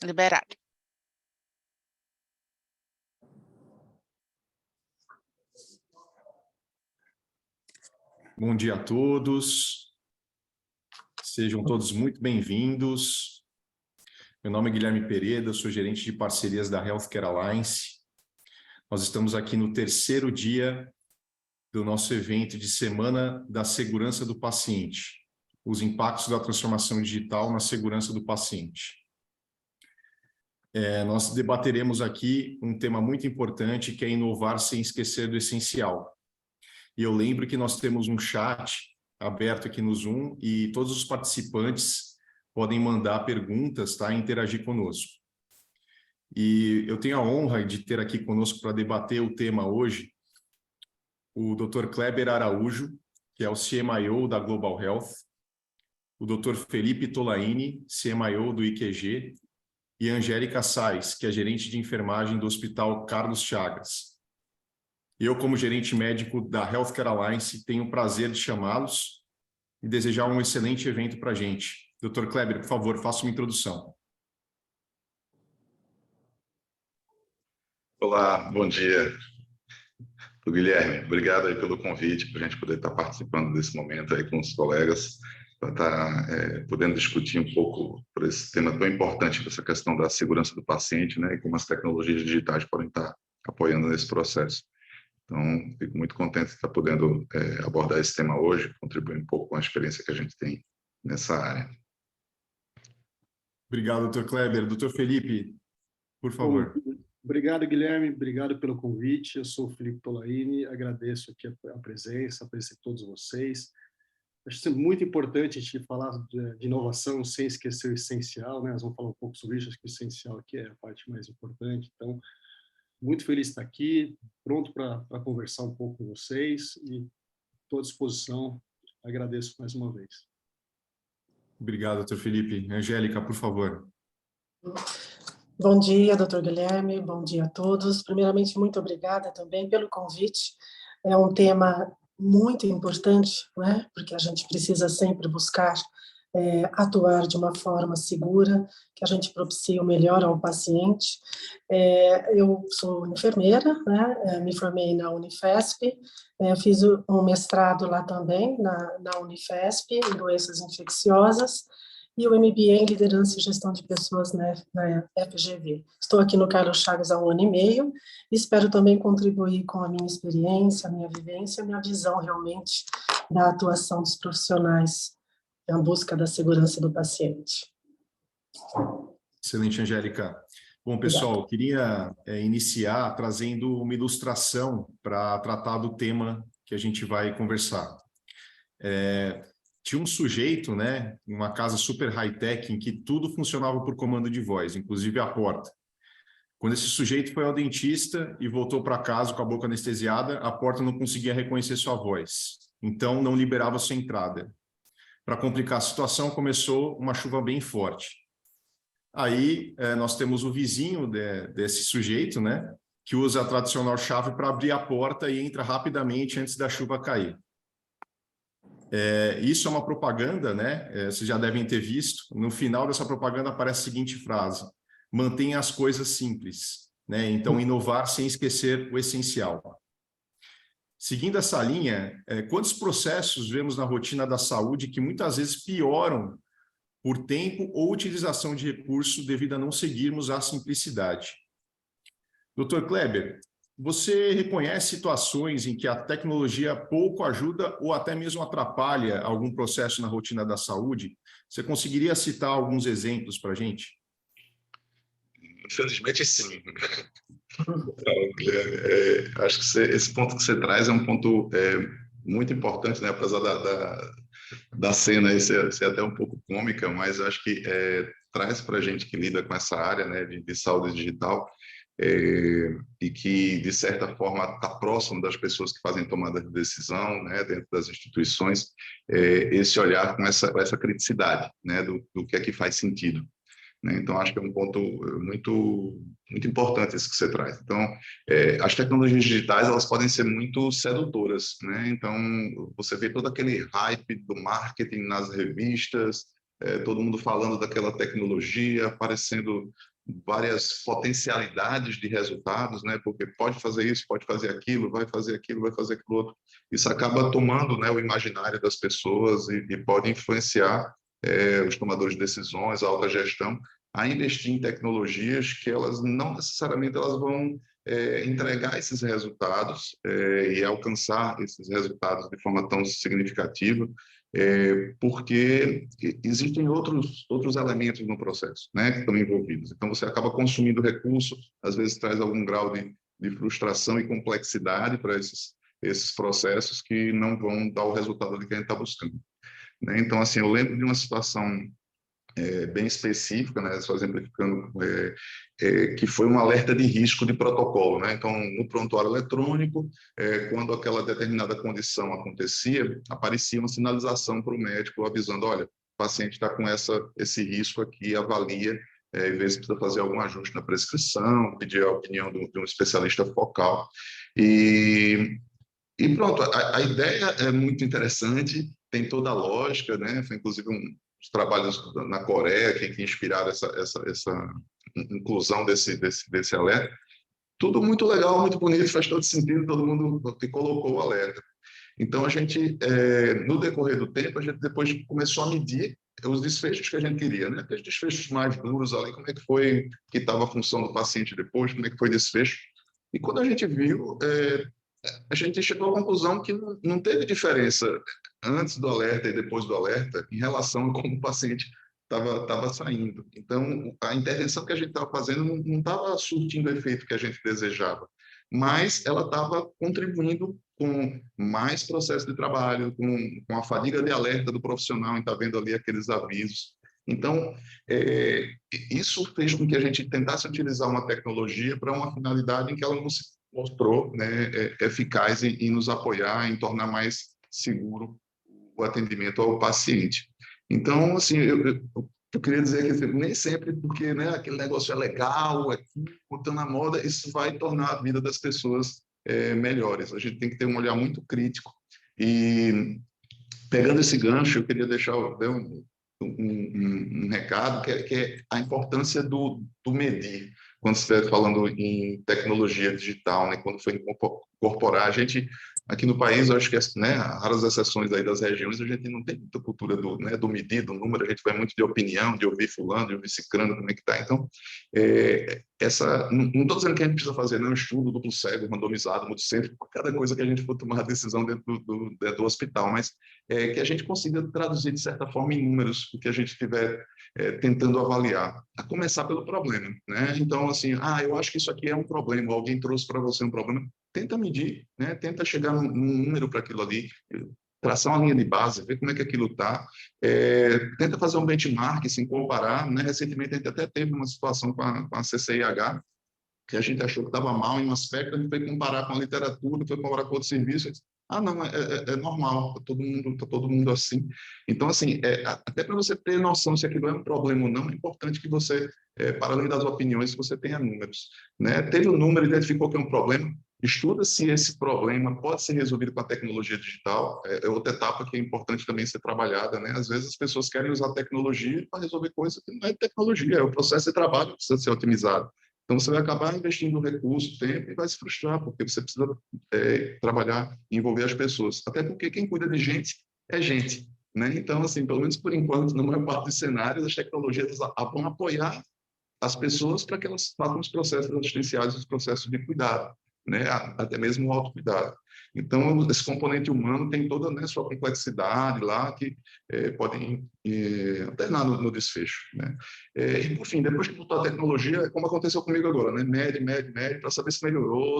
Liberado. Bom dia a todos, sejam todos muito bem-vindos. Meu nome é Guilherme Pereira, sou gerente de parcerias da Healthcare Alliance. Nós estamos aqui no terceiro dia do nosso evento de Semana da Segurança do Paciente, os impactos da transformação digital na segurança do paciente. Nós debateremos aqui um tema muito importante, que é inovar sem esquecer do essencial. E eu lembro que nós temos um chat aberto aqui no Zoom e todos os participantes podem mandar perguntas, tá? E interagir conosco. E eu tenho a honra de ter aqui conosco para debater o tema hoje o Dr. Kleber Araújo, que é o CMIO da Global Health, o Dr. Felipe Tolaini, CMIO do IQG, e a Angélica Sais, que é gerente de enfermagem do Hospital Carlos Chagas. Eu, como gerente médico da Healthcare Alliance, tenho o prazer de chamá-los e desejar um excelente evento para a gente. Dr. Kleber, por favor, faça uma introdução. Olá, bom dia. Guilherme, obrigado aí pelo convite, para a gente poder estar participando desse momento aí com os colegas, para estar podendo discutir um pouco por esse tema tão importante, dessa questão da segurança do paciente, né, e como as tecnologias digitais podem estar apoiando nesse processo. Então, fico muito contente de estar podendo abordar esse tema hoje, contribuir um pouco com a experiência que a gente tem nessa área. Obrigado, Dr. Kleber. Dr. Felipe, por favor. Obrigado, Guilherme. Obrigado pelo convite. Eu sou o Felipe Tolaini. Agradeço aqui a presença, a todos vocês. Acho sempre muito importante a gente falar de inovação sem esquecer o essencial, né? Nós vamos falar um pouco sobre isso. Acho que o essencial aqui é a parte mais importante. Então, muito feliz de estar aqui, pronto para conversar um pouco com vocês e estou à disposição. Agradeço mais uma vez. Obrigado, Dr. Felipe. Angélica, por favor. Bom dia, doutor Guilherme, bom dia a todos. Primeiramente, muito obrigada também pelo convite. É um tema muito importante, né? Porque a gente precisa sempre buscar atuar de uma forma segura, que a gente propicie o melhor ao paciente. Eu sou enfermeira, né? Me formei na Unifesp, fiz um mestrado lá também, na Unifesp, em doenças infecciosas, e o MBA em Liderança e Gestão de Pessoas na FGV. Estou aqui no Carlos Chagas há 1 ano e meio e espero também contribuir com a minha experiência, a minha vivência, a minha visão realmente da atuação dos profissionais na busca da segurança do paciente. Excelente, Angélica. Bom, pessoal, eu queria iniciar trazendo uma ilustração para tratar do tema que a gente vai conversar. Tinha um sujeito, né, em uma casa super high-tech, em que tudo funcionava por comando de voz, inclusive a porta. Quando esse sujeito foi ao dentista e voltou para casa com a boca anestesiada, a porta não conseguia reconhecer sua voz, então não liberava sua entrada. Para complicar a situação, começou uma chuva bem forte. Aí nós temos o vizinho desse sujeito, né, que usa a tradicional chave para abrir a porta e entra rapidamente antes da chuva cair. Isso é uma propaganda, né? Vocês já devem ter visto. No final dessa propaganda aparece a seguinte frase: mantenha as coisas simples, né? Então, inovar sem esquecer o essencial. Seguindo essa linha, quantos processos vemos na rotina da saúde que muitas vezes pioram por tempo ou utilização de recurso devido a não seguirmos a simplicidade? Dr. Kleber, você reconhece situações em que a tecnologia pouco ajuda ou até mesmo atrapalha algum processo na rotina da saúde? Você conseguiria citar alguns exemplos para a gente? Infelizmente, sim. Acho que esse ponto que você traz é um ponto muito importante, né? Apesar da cena aí ser até um pouco cômica, mas acho que traz para a gente que lida com essa área, né, de saúde digital, e que, de certa forma, está próximo das pessoas que fazem tomada de decisão, né, dentro das instituições, esse olhar com essa criticidade, né, do que é que faz sentido. Né? Então, acho que é um ponto muito, muito importante esse que você traz. Então, as tecnologias digitais, elas podem ser muito sedutoras, né? Então, você vê todo aquele hype do marketing nas revistas, todo mundo falando daquela tecnologia, aparecendo várias potencialidades de resultados, né? Porque pode fazer isso, pode fazer aquilo, vai fazer aquilo, vai fazer aquilo outro. Isso acaba tomando, né, o imaginário das pessoas e pode influenciar os tomadores de decisões, a alta gestão, a investir em tecnologias que elas não necessariamente elas vão entregar esses resultados e alcançar esses resultados de forma tão significativa, porque existem outros elementos no processo, né, que estão envolvidos. Então, você acaba consumindo recurso, às vezes traz algum grau de frustração e complexidade para esses processos que não vão dar o resultado que a gente está buscando, né? Então, assim, eu lembro de uma situação bem específica, né, só exemplificando, que foi um alerta de risco de protocolo, né? Então, no prontuário eletrônico, quando aquela determinada condição acontecia, aparecia uma sinalização para o médico avisando, olha, o paciente está com esse risco aqui, avalia, e vê se precisa fazer algum ajuste na prescrição, pedir a opinião de um especialista focal. E pronto, a ideia é muito interessante, tem toda a lógica, né? Foi inclusive os trabalhos na Coreia que inspiraram essa inclusão desse alerta. Tudo muito legal, muito bonito, faz todo sentido, todo mundo que colocou o alerta. Então, a gente, no decorrer do tempo, a gente depois começou a medir os desfechos que a gente queria, né? Aqueles desfechos mais duros ali, como é que foi que estava a função do paciente depois, como é que foi o desfecho. E quando a gente viu, a gente chegou à conclusão que não teve diferença antes do alerta e depois do alerta em relação a como o paciente estava saindo. Então, a intervenção que a gente estava fazendo não estava surtindo o efeito que a gente desejava, mas ela estava contribuindo com mais processo de trabalho, com a fadiga de alerta do profissional em estar vendo ali aqueles avisos. Então, isso fez com que a gente tentasse utilizar uma tecnologia para uma finalidade em que ela não se mostrou, né, eficaz em nos apoiar, em tornar mais seguro o atendimento ao paciente. Então, assim, eu queria dizer que assim, nem sempre porque, né, aquele negócio é legal, botando na moda, isso vai tornar a vida das pessoas melhores. A gente tem que ter um olhar muito crítico. E, pegando esse gancho, eu queria deixar um recado, que é a importância do medir. Quando você está falando em tecnologia digital, né, quando foi incorporar, a gente, aqui no país, eu acho que, né, raras exceções aí das regiões, a gente não tem muita cultura do medir, do número, a gente vai muito de opinião, de ouvir fulano, de ouvir ciclano, como é que está. Então, não estou dizendo que a gente precisa fazer um estudo duplo cego, randomizado, multicêntrico, por cada coisa que a gente for tomar a decisão dentro do hospital, mas que a gente consiga traduzir, de certa forma, em números, o que a gente estiver tentando avaliar, a começar pelo problema, né? Então, assim, eu acho que isso aqui é um problema, alguém trouxe para você um problema, tenta medir, né? Tenta chegar num número para aquilo ali, traçar uma linha de base, ver como é que aquilo está, tenta fazer um benchmark, assim, comparar, né? Recentemente a gente até teve uma situação com a CCIH, que a gente achou que estava mal em um aspecto, a gente foi comparar com a literatura, foi comparar com outros serviços, não, é normal, tá todo mundo assim. Então, assim, até para você ter noção se aquilo é um problema ou não, é importante que você, para além das opiniões, você tenha números, né? Teve um número, identificou que é um problema, estuda se esse problema pode ser resolvido com a tecnologia digital, é outra etapa que é importante também ser trabalhada, né? Às vezes as pessoas querem usar tecnologia para resolver coisas que não é tecnologia, é o processo de trabalho que precisa ser otimizado. Então, você vai acabar investindo recurso, tempo e vai se frustrar, porque você precisa trabalhar e envolver as pessoas. Até porque quem cuida de gente é gente, né? Então, assim, pelo menos por enquanto, na maior parte dos cenários, as tecnologias vão apoiar as pessoas para que elas façam os processos assistenciais, os processos de cuidado, né? Até mesmo o autocuidado. Então, esse componente humano tem toda, né, sua complexidade lá, que podem alternar no desfecho, né? E, por fim, depois que botou a tecnologia, como aconteceu comigo agora, né? Mede, para saber se melhorou,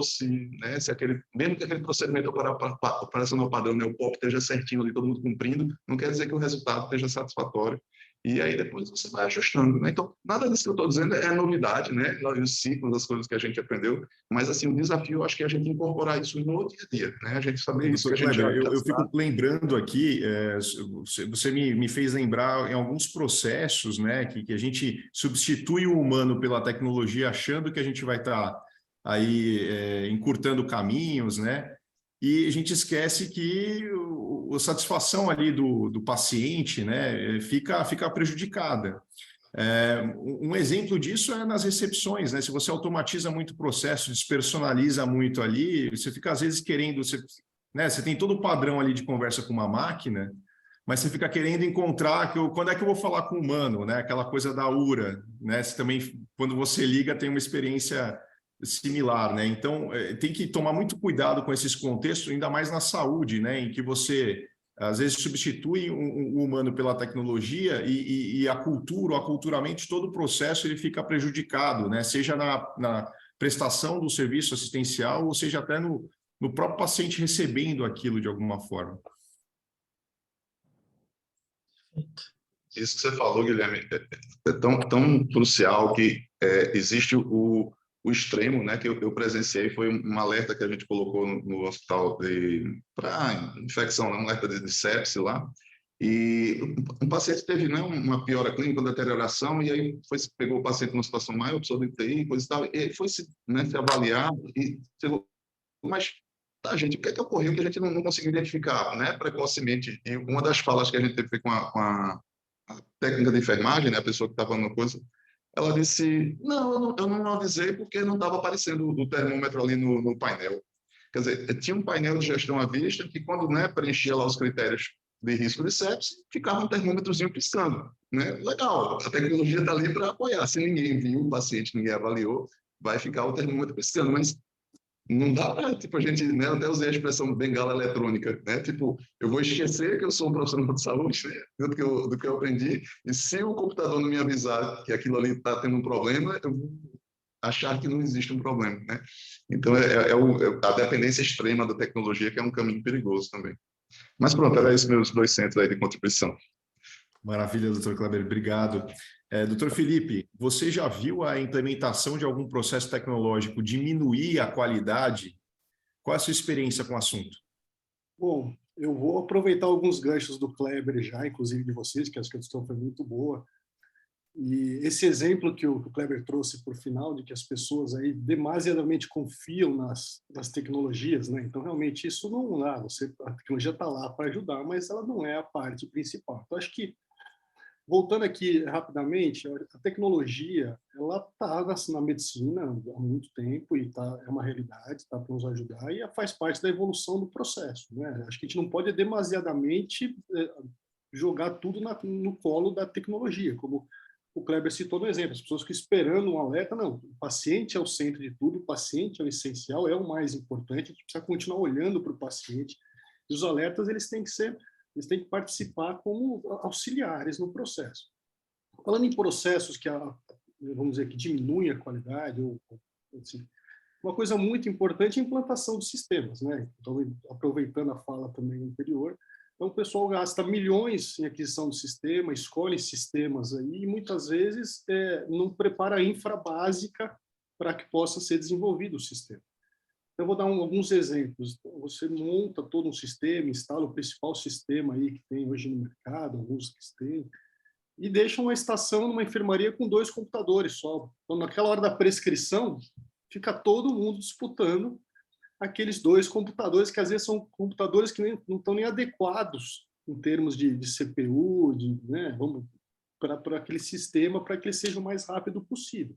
né, se mesmo que aquele procedimento operacional padrão, né, o POP esteja certinho ali, todo mundo cumprindo, não quer dizer que o resultado esteja satisfatório. E aí depois você vai ajustando, né? Então, nada disso que eu estou dizendo é novidade, né? Os ciclos, as coisas que a gente aprendeu, mas, assim, o desafio, eu acho que é a gente incorporar isso no dia a dia, né? A gente saber isso que a gente Kleber, eu fico lembrando aqui, você me fez lembrar em alguns processos, né, que a gente substitui o humano pela tecnologia, achando que a gente vai estar aí encurtando caminhos, né? E a gente esquece que a satisfação ali do paciente, né, fica prejudicada. Um exemplo disso é nas recepções, né? Se você automatiza muito o processo, despersonaliza muito ali, você fica às vezes querendo, né? Você tem todo o padrão ali de conversa com uma máquina, mas você fica querendo encontrar quando é que eu vou falar com o humano, né? Aquela coisa da URA, né? Você também, quando você liga, tem uma experiência similar, né? Então, tem que tomar muito cuidado com esses contextos, ainda mais na saúde, né? Em que você às vezes substitui o humano pela tecnologia e a cultura, o aculturamento, todo o processo ele fica prejudicado, né? Seja na prestação do serviço assistencial, ou seja até no próprio paciente recebendo aquilo de alguma forma. Isso que você falou, Guilherme, é tão crucial que existe o extremo, né, que eu presenciei, foi um alerta que a gente colocou no hospital para infecção, um alerta de sepse lá, e um paciente teve, né, uma piora clínica, uma deterioração, e aí pegou o paciente numa situação maior, precisou de UTI, coisa e tal, e ele foi se avaliar, e chegou, mas tá, gente, o que é que ocorreu que a gente não conseguiu identificar, né, precocemente? E uma das falas que a gente teve com a técnica de enfermagem, né, a pessoa que estava no coisa, ela disse, não, eu não avisei porque não estava aparecendo o termômetro ali no painel. Quer dizer, tinha um painel de gestão à vista que quando, né, preenchia lá os critérios de risco de sepse, ficava um termômetrozinho piscando, né? Legal, a tecnologia está ali para apoiar. Se ninguém viu o paciente, ninguém avaliou, vai ficar o termômetro piscando, mas não dá para, tipo, a gente, né, eu até usei a expressão bengala eletrônica, né, tipo, eu vou esquecer que eu sou um profissional de saúde, né, do que eu aprendi, e se o computador não me avisar que aquilo ali está tendo um problema, eu vou achar que não existe um problema, né. Então, a dependência extrema da tecnologia que é um caminho perigoso também. Mas pronto, era esses meus 2 centros aí de contribuição. Maravilha, doutor Kleber, obrigado. Doutor Felipe, você já viu a implementação de algum processo tecnológico diminuir a qualidade? Qual é a sua experiência com o assunto? Bom, eu vou aproveitar alguns ganchos do Kleber já, inclusive de vocês, que acho que a discussão foi muito boa. E esse exemplo que o Kleber trouxe por final, de que as pessoas aí demasiadamente confiam nas tecnologias, né? Então, realmente, isso não dá. A tecnologia está lá para ajudar, mas ela não é a parte principal. Então, acho que, voltando aqui rapidamente, a tecnologia ela está na medicina há muito tempo e é uma realidade, está para nos ajudar e faz parte da evolução do processo, né? Acho que a gente não pode demasiadamente jogar tudo no colo da tecnologia, como o Kleber citou no exemplo, as pessoas que esperando um alerta, não, o paciente é o centro de tudo, o paciente é o essencial, é o mais importante, a gente precisa continuar olhando para o paciente, e os alertas eles têm que participar como auxiliares no processo. Falando em processos que, vamos dizer, que diminuem a qualidade, ou assim, uma coisa muito importante é a implantação de sistemas, né? Então, aproveitando a fala também anterior, então o pessoal gasta milhões em aquisição de sistema, escolhe sistemas aí, e muitas vezes não prepara a infra básica para que possa ser desenvolvido o sistema. Eu vou dar alguns exemplos. Você monta todo um sistema, instala o principal sistema aí que tem hoje no mercado, alguns que têm, e deixa uma estação numa enfermaria com 2 computadores só. Então, naquela hora da prescrição, fica todo mundo disputando aqueles 2 computadores, que às vezes são computadores que não estão nem adequados em termos de CPU, né, para aquele sistema, para que ele seja o mais rápido possível.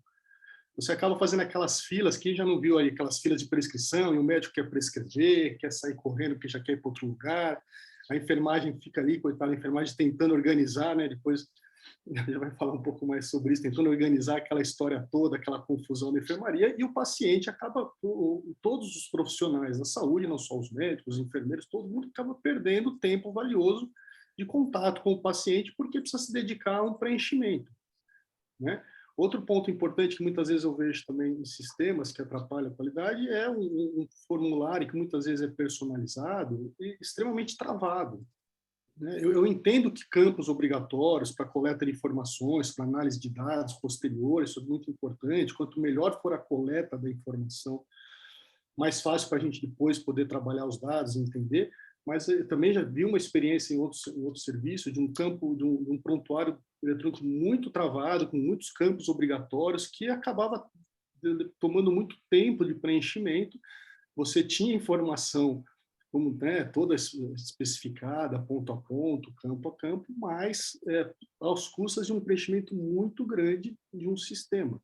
Você acaba fazendo aquelas filas, quem já não viu aí aquelas filas de prescrição, e o médico quer prescrever, quer sair correndo porque já quer ir para outro lugar, a enfermagem fica ali, coitada, a enfermagem tentando organizar, né? Depois já vai falar um pouco mais sobre isso, tentando organizar aquela história toda, aquela confusão da enfermaria, e o paciente acaba, todos os profissionais da saúde, não só os médicos, os enfermeiros, todo mundo acaba perdendo tempo valioso de contato com o paciente porque precisa se dedicar a um preenchimento, né? Outro ponto importante que muitas vezes eu vejo também em sistemas que atrapalham a qualidade é um formulário que muitas vezes é personalizado e extremamente travado. Eu entendo que campos obrigatórios para coleta de informações, para análise de dados posteriores, isso é muito importante. Quanto melhor for a coleta da informação, mais fácil para a gente depois poder trabalhar os dados e entender. Mas eu também já vi uma experiência em outro serviço de um campo, de um prontuário eletrônico muito travado, com muitos campos obrigatórios, que acabava tomando muito tempo de preenchimento. Você tinha informação como, né, toda especificada, ponto a ponto, campo a campo, mas aos custos de um preenchimento muito grande de um sistema.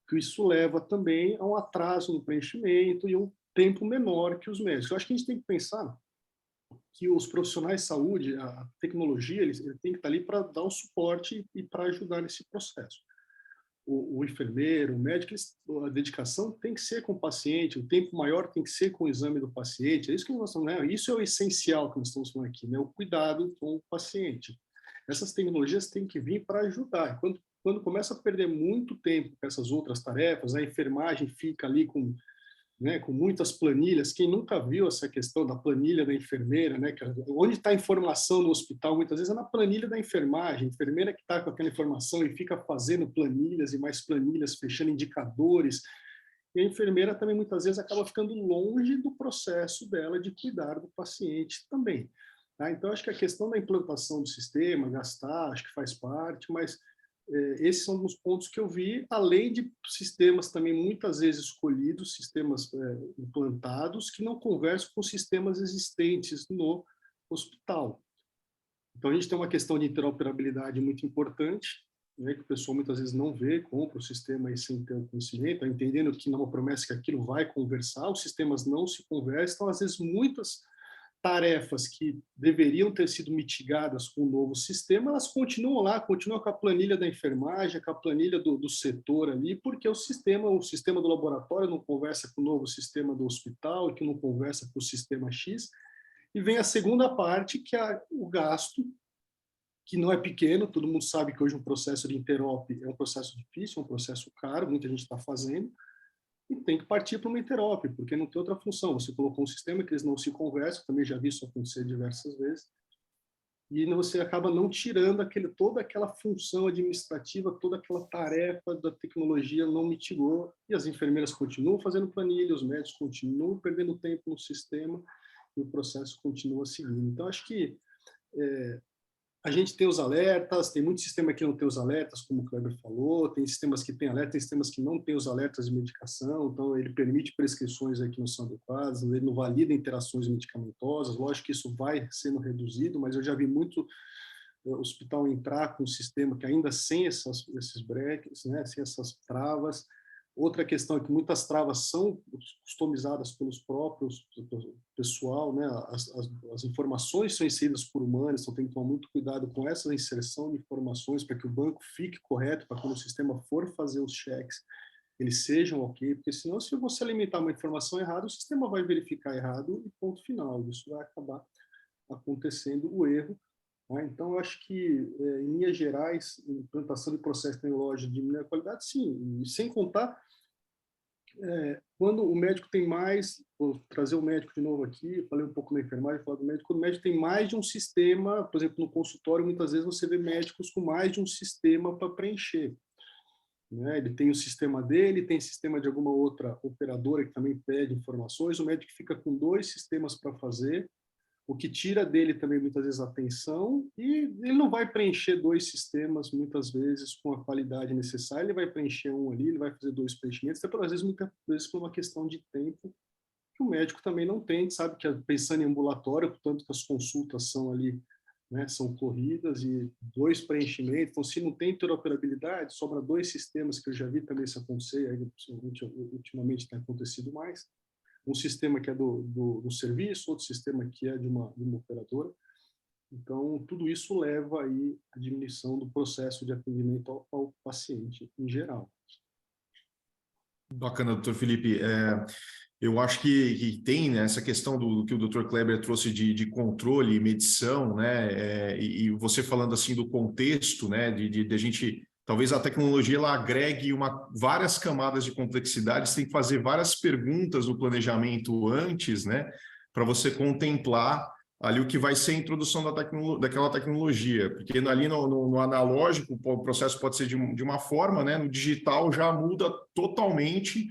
Que isso leva também a um atraso no preenchimento e um tempo menor que os médicos. Eu acho que a gente tem que pensar que os profissionais de saúde, a tecnologia, ele tem que estar ali para dar um suporte e para ajudar nesse processo. O enfermeiro, o médico, a dedicação tem que ser com o paciente, o tempo maior tem que ser com o exame do paciente. É isso que nós estamos, né? Isso é o essencial que nós estamos falando aqui, né? O cuidado com o paciente. Essas tecnologias têm que vir para ajudar. Quando começa a perder muito tempo com essas outras tarefas, a enfermagem fica ali com, né, com muitas planilhas. Quem nunca viu essa questão da planilha da enfermeira, né? Onde está a informação no hospital, muitas vezes é na planilha da enfermagem. A enfermeira que está com aquela informação e fica fazendo planilhas e mais planilhas, fechando indicadores. E a enfermeira também, muitas vezes, acaba ficando longe do processo dela de cuidar do paciente também. Tá? Então, acho que a questão da implantação do sistema, gastar, acho que faz parte, mas esses são os pontos que eu vi, além de sistemas também muitas vezes escolhidos, sistemas implantados, que não conversam com sistemas existentes no hospital. Então, a gente tem uma questão de interoperabilidade muito importante, né, que o pessoal muitas vezes não vê, compra o sistema aí sem ter o conhecimento, entendendo que não é uma promessa que aquilo vai conversar, os sistemas não se conversam, então, às vezes, muitas tarefas que deveriam ter sido mitigadas com o novo sistema, elas continuam lá, continuam com a planilha da enfermagem, com a planilha do setor ali, porque o sistema do laboratório não conversa com o novo sistema do hospital, que não conversa com o sistema X, e vem a segunda parte, que é o gasto, que não é pequeno, todo mundo sabe que hoje um processo de interop é um processo difícil, é um processo caro, muita gente está fazendo, e tem que partir para uma interop, porque não tem outra função. Você colocou um sistema que eles não se conversam, também já vi isso acontecer diversas vezes, e você acaba não tirando toda aquela função administrativa, toda aquela tarefa da tecnologia não mitigou, e as enfermeiras continuam fazendo planilha, os médicos continuam perdendo tempo no sistema, e o processo continua seguindo. Então, acho que a gente tem os alertas, tem muito sistema que não tem os alertas, como o Kleber falou, tem sistemas que têm alerta, tem sistemas que não têm os alertas de medicação, então ele permite prescrições aí que não são adequadas, ele não valida interações medicamentosas, lógico que isso vai sendo reduzido, mas eu já vi muito hospital entrar com um sistema que ainda sem esses breaks, né, sem essas travas. Outra questão é que muitas travas são customizadas pelos próprios pessoal, né? As informações são inseridas por humanos, então tem que tomar muito cuidado com essa inserção de informações para que o banco fique correto, para quando o sistema for fazer os cheques, eles sejam ok, porque senão, se você alimentar uma informação errada, o sistema vai verificar errado e ponto final. Isso vai acabar acontecendo o erro. Então, eu acho que, em linhas gerais, implantação de processo tecnológico de diminuir a qualidade, sim. E sem contar, quando o médico tem mais, vou trazer o médico de novo aqui, falei um pouco na enfermagem, falar do médico, quando o médico tem mais de um sistema, por exemplo, no consultório, muitas vezes você vê médicos com mais de um sistema para preencher. Né? Ele tem o sistema dele, tem sistema de alguma outra operadora que também pede informações, o médico fica com 2 sistemas para fazer, o que tira dele também muitas vezes a atenção, e ele não vai preencher 2 sistemas muitas vezes com a qualidade necessária, ele vai preencher um ali, ele vai fazer 2 preenchimentos, até às vezes, muitas vezes por uma questão de tempo, que o médico também não tem, sabe que pensando em ambulatório, portanto que as consultas são ali, né, são corridas, e 2 preenchimentos, então se não tem interoperabilidade, sobra 2 sistemas, que eu já vi também isso acontecer, aí, ultimamente tem acontecido mais, um sistema que é do serviço, outro sistema que é de uma operadora. Então, tudo isso leva aí à diminuição do processo de atendimento ao paciente em geral. Bacana, doutor Felipe. Eu acho que tem, né, essa questão do que o doutor Kleber trouxe de controle e medição, né, e você falando assim do contexto, né, de a gente... Talvez a tecnologia ela agregue várias camadas de complexidade, você tem que fazer várias perguntas no planejamento antes, né, para você contemplar ali o que vai ser a introdução daquela tecnologia, porque ali no analógico o processo pode ser de uma forma, né, no digital já muda totalmente,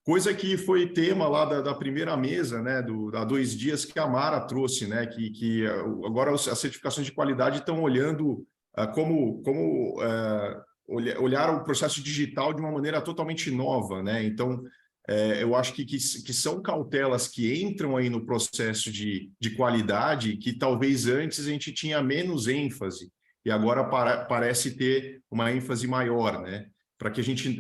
coisa que foi tema lá da primeira mesa, né, há 2 dias que a Mara trouxe, né, que agora as certificações de qualidade estão olhando olhar o processo digital de uma maneira totalmente nova, né? Então, eu acho que são cautelas que entram aí no processo de qualidade, que talvez antes a gente tinha menos ênfase, e agora parece ter uma ênfase maior, né? Para que a gente,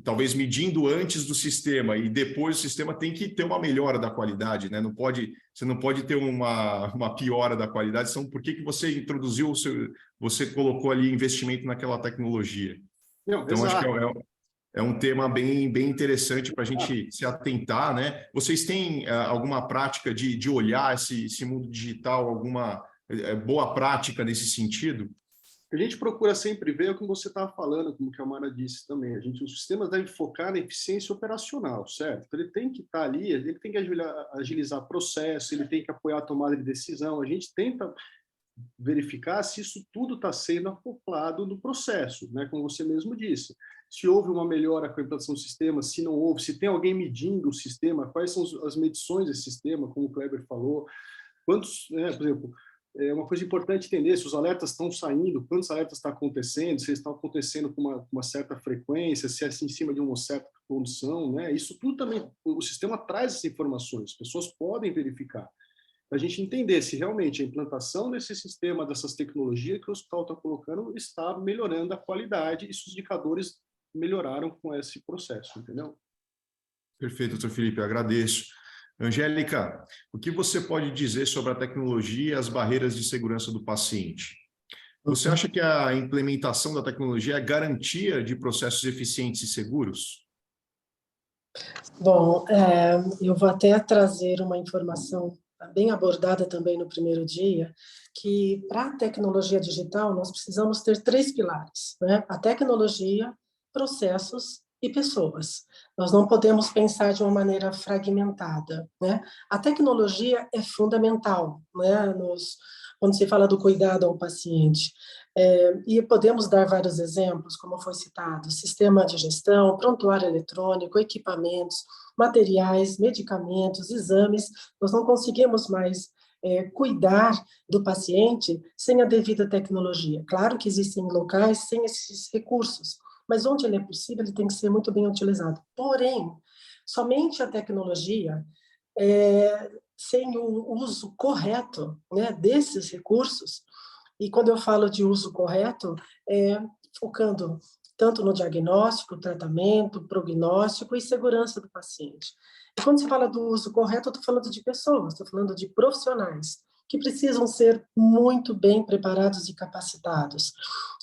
talvez medindo antes do sistema e depois do sistema, tem que ter uma melhora da qualidade, né? Você não pode ter uma piora da qualidade, então por que você introduziu você colocou ali investimento naquela tecnologia? Não, Então, acho que exato. é um tema bem interessante para a gente se atentar, né? Vocês têm alguma prática de olhar esse mundo digital, alguma boa prática nesse sentido? A gente procura sempre ver o que você estava falando, como que a Mara disse também. Os sistemas devem focar na eficiência operacional, certo? Então, ele tem que estar ali, ele tem que agilizar processo, ele tem que apoiar a tomada de decisão. A gente tenta verificar se isso tudo está sendo acoplado no processo, né? Como você mesmo disse. Se houve uma melhora com a implantação do sistema, se não houve, se tem alguém medindo o sistema, quais são as medições desse sistema, como o Kleber falou, quantos, por exemplo, é uma coisa importante entender se os alertas estão saindo, quantos alertas estão acontecendo, se eles estão acontecendo com uma certa frequência, se é assim, em cima de uma certa condição, né? Isso tudo também, o sistema traz essas informações, as pessoas podem verificar. Para a gente entender se realmente a implantação desse sistema, dessas tecnologias que o hospital está colocando, está melhorando a qualidade e se os indicadores melhoraram com esse processo, entendeu? Perfeito, doutor Felipe, eu agradeço. Angélica, o que você pode dizer sobre a tecnologia e as barreiras de segurança do paciente? Você acha que a implementação da tecnologia é garantia de processos eficientes e seguros? Bom, eu vou até trazer uma informação bem abordada também no primeiro dia, que para a tecnologia digital nós precisamos ter 3 pilares, né? A tecnologia, processos e pessoas. Nós não podemos pensar de uma maneira fragmentada, né? A tecnologia é fundamental, né? Quando se fala do cuidado ao paciente. E podemos dar vários exemplos, como foi citado, sistema de gestão, prontuário eletrônico, equipamentos, materiais, medicamentos, exames. Nós não conseguimos mais cuidar do paciente sem a devida tecnologia. Claro que existem locais sem esses recursos, mas onde ele é possível, ele tem que ser muito bem utilizado. Porém, somente a tecnologia, sem o uso correto, né, desses recursos, e quando eu falo de uso correto, focando tanto no diagnóstico, tratamento, prognóstico e segurança do paciente. E quando se fala do uso correto, eu estou falando de pessoas, estou falando de profissionais que precisam ser muito bem preparados e capacitados.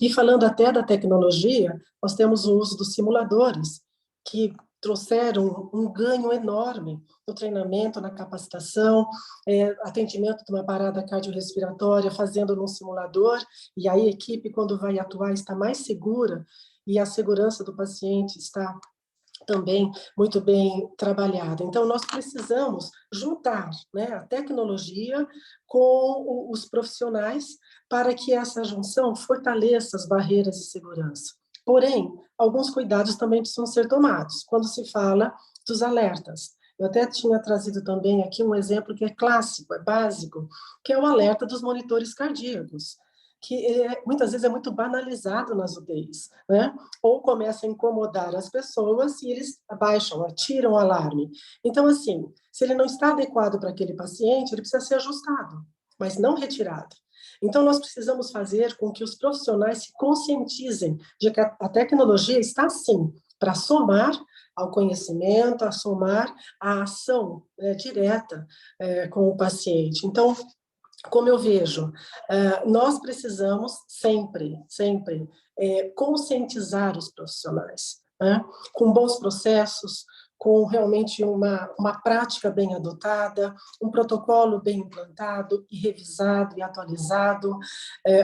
E falando até da tecnologia, nós temos o uso dos simuladores, que trouxeram um ganho enorme no treinamento, na capacitação, atendimento de uma parada cardiorrespiratória, fazendo num simulador, e aí a equipe, quando vai atuar, está mais segura, e a segurança do paciente está também muito bem trabalhada. Então, nós precisamos juntar, né, a tecnologia com os profissionais para que essa junção fortaleça as barreiras de segurança. Porém, alguns cuidados também precisam ser tomados quando se fala dos alertas. Eu até tinha trazido também aqui um exemplo que é clássico, é básico, que é o alerta dos monitores cardíacos, que muitas vezes é muito banalizado nas UTIs, né? Ou começa a incomodar as pessoas e eles abaixam, tiram o alarme. Então, assim, se ele não está adequado para aquele paciente, ele precisa ser ajustado, mas não retirado. Então, nós precisamos fazer com que os profissionais se conscientizem de que a tecnologia está, sim, para somar ao conhecimento, a somar à ação direta com o paciente. Então, como eu vejo, nós precisamos sempre conscientizar os profissionais, né? Com bons processos, com realmente uma prática bem adotada, um protocolo bem implantado e revisado e atualizado,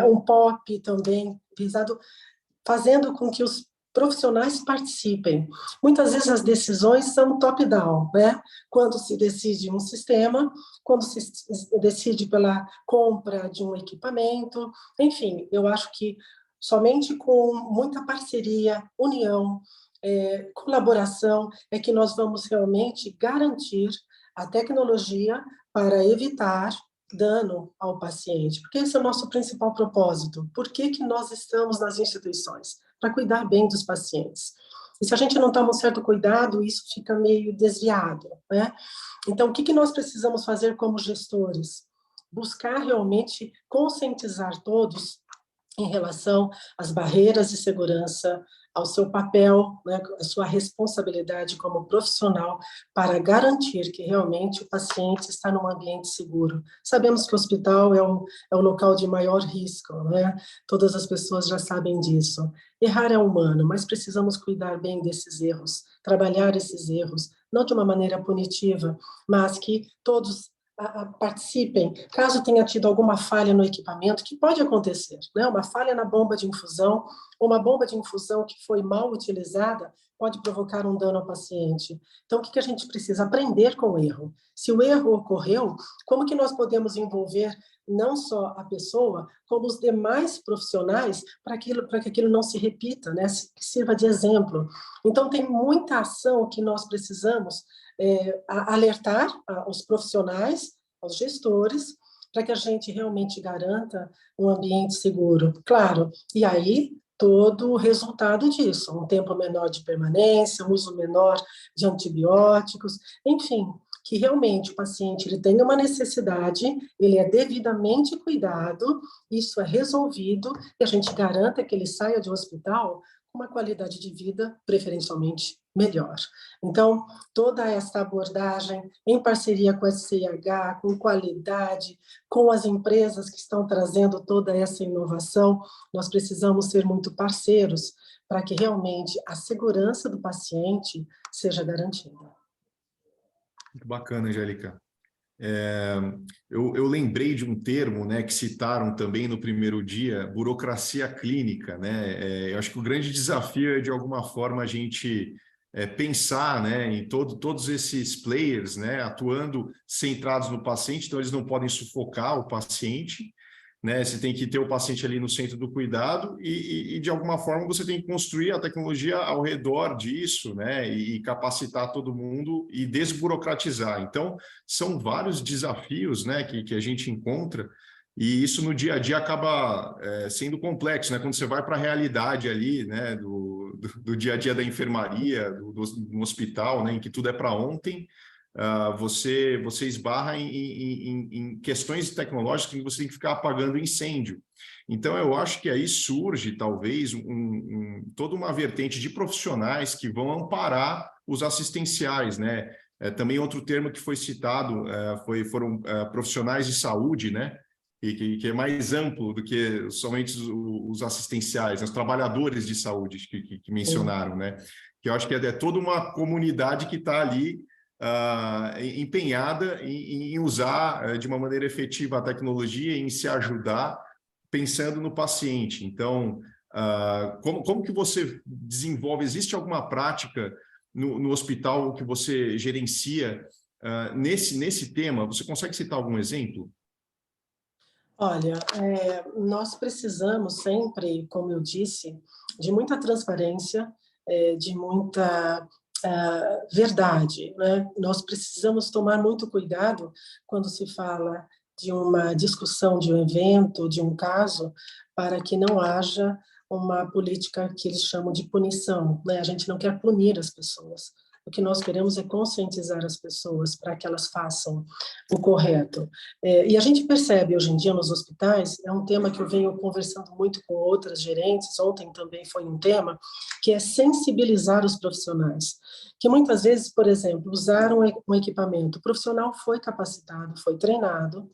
um POP também revisado, fazendo com que os profissionais participem. Muitas vezes as decisões são top-down, né? Quando se decide um sistema, quando se decide pela compra de um equipamento, enfim, eu acho que somente com muita parceria, união, colaboração, é que nós vamos realmente garantir a tecnologia para evitar dano ao paciente, porque esse é o nosso principal propósito. Por que nós estamos nas instituições? Para cuidar bem dos pacientes. E se a gente não toma um certo cuidado, isso fica meio desviado, né? Então, o que nós precisamos fazer como gestores? Buscar realmente conscientizar todos em relação às barreiras de segurança, ao seu papel, né, a sua responsabilidade como profissional para garantir que realmente o paciente está num ambiente seguro. Sabemos que o hospital é o local de maior risco, né? Todas as pessoas já sabem disso. Errar é humano, mas precisamos cuidar bem desses erros, trabalhar esses erros, não de uma maneira punitiva, mas que todos participem, caso tenha tido alguma falha no equipamento, que pode acontecer, né? Uma falha na bomba de infusão, ou uma bomba de infusão que foi mal utilizada, pode provocar um dano ao paciente. Então, o que a gente precisa? Aprender com o erro. Se o erro ocorreu, como que nós podemos envolver não só a pessoa, como os demais profissionais, para que aquilo não se repita, né? Que sirva de exemplo. Então, tem muita ação que nós precisamos alertar os profissionais, aos gestores, para que a gente realmente garanta um ambiente seguro. Claro, e aí todo o resultado disso, um tempo menor de permanência, um uso menor de antibióticos, enfim, que realmente o paciente ele tenha uma necessidade, ele é devidamente cuidado, isso é resolvido, e a gente garanta que ele saia de um hospital com uma qualidade de vida preferencialmente melhor. Então, toda essa abordagem, em parceria com a SCIH, com qualidade, com as empresas que estão trazendo toda essa inovação, nós precisamos ser muito parceiros para que realmente a segurança do paciente seja garantida. Muito bacana, Angélica. Eu lembrei de um termo, né, que citaram também no primeiro dia, burocracia clínica, né? Eu acho que o grande desafio é, de alguma forma, a gente pensar, né, em todos esses players, né, atuando centrados no paciente, então eles não podem sufocar o paciente, né? Você tem que ter o paciente ali no centro do cuidado e de alguma forma você tem que construir a tecnologia ao redor disso, né? E capacitar todo mundo e desburocratizar. Então, são vários desafios, né, que a gente encontra, e isso no dia a dia acaba sendo complexo, né? Quando você vai para a realidade ali, né, do dia a dia da enfermaria, do hospital, né, em que tudo é para ontem, você esbarra em questões tecnológicas que você tem que ficar apagando incêndio. Então, eu acho que aí surge, talvez, toda uma vertente de profissionais que vão amparar os assistenciais, né? Também outro termo que foi citado foram profissionais de saúde, né? Que é mais amplo do que somente os assistenciais, né? Os trabalhadores de saúde que mencionaram, né? Que eu acho que é toda uma comunidade que está ali empenhada em usar de uma maneira efetiva a tecnologia, em se ajudar, pensando no paciente. Então, como que você desenvolve? Existe alguma prática no hospital que você gerencia nesse tema? Você consegue citar algum exemplo? Olha, nós precisamos sempre, como eu disse, de muita transparência, de muita verdade, né? Nós precisamos tomar muito cuidado quando se fala de uma discussão de um evento, de um caso, para que não haja uma política que eles chamam de punição, né? A gente não quer punir as pessoas. O que nós queremos é conscientizar as pessoas para que elas façam o correto. E a gente percebe hoje em dia nos hospitais, é um tema que eu venho conversando muito com outras gerentes, ontem também foi um tema, que é sensibilizar os profissionais. Que muitas vezes, por exemplo, usaram um equipamento, o profissional foi capacitado, foi treinado,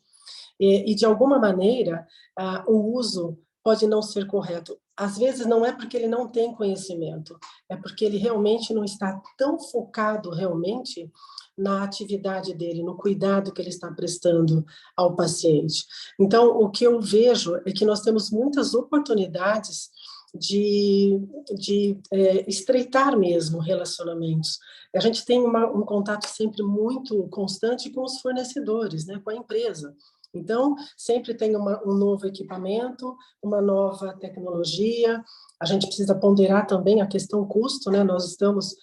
e de alguma maneira o uso pode não ser correto. Às vezes não é porque ele não tem conhecimento, é porque ele realmente não está tão focado realmente na atividade dele, no cuidado que ele está prestando ao paciente. Então, o que eu vejo é que nós temos muitas oportunidades de estreitar mesmo relacionamentos. A gente tem um contato sempre muito constante com os fornecedores, né, com a empresa. Então, sempre tem um novo equipamento, uma nova tecnologia. A gente precisa ponderar também a questão custo, né? Nós estamos,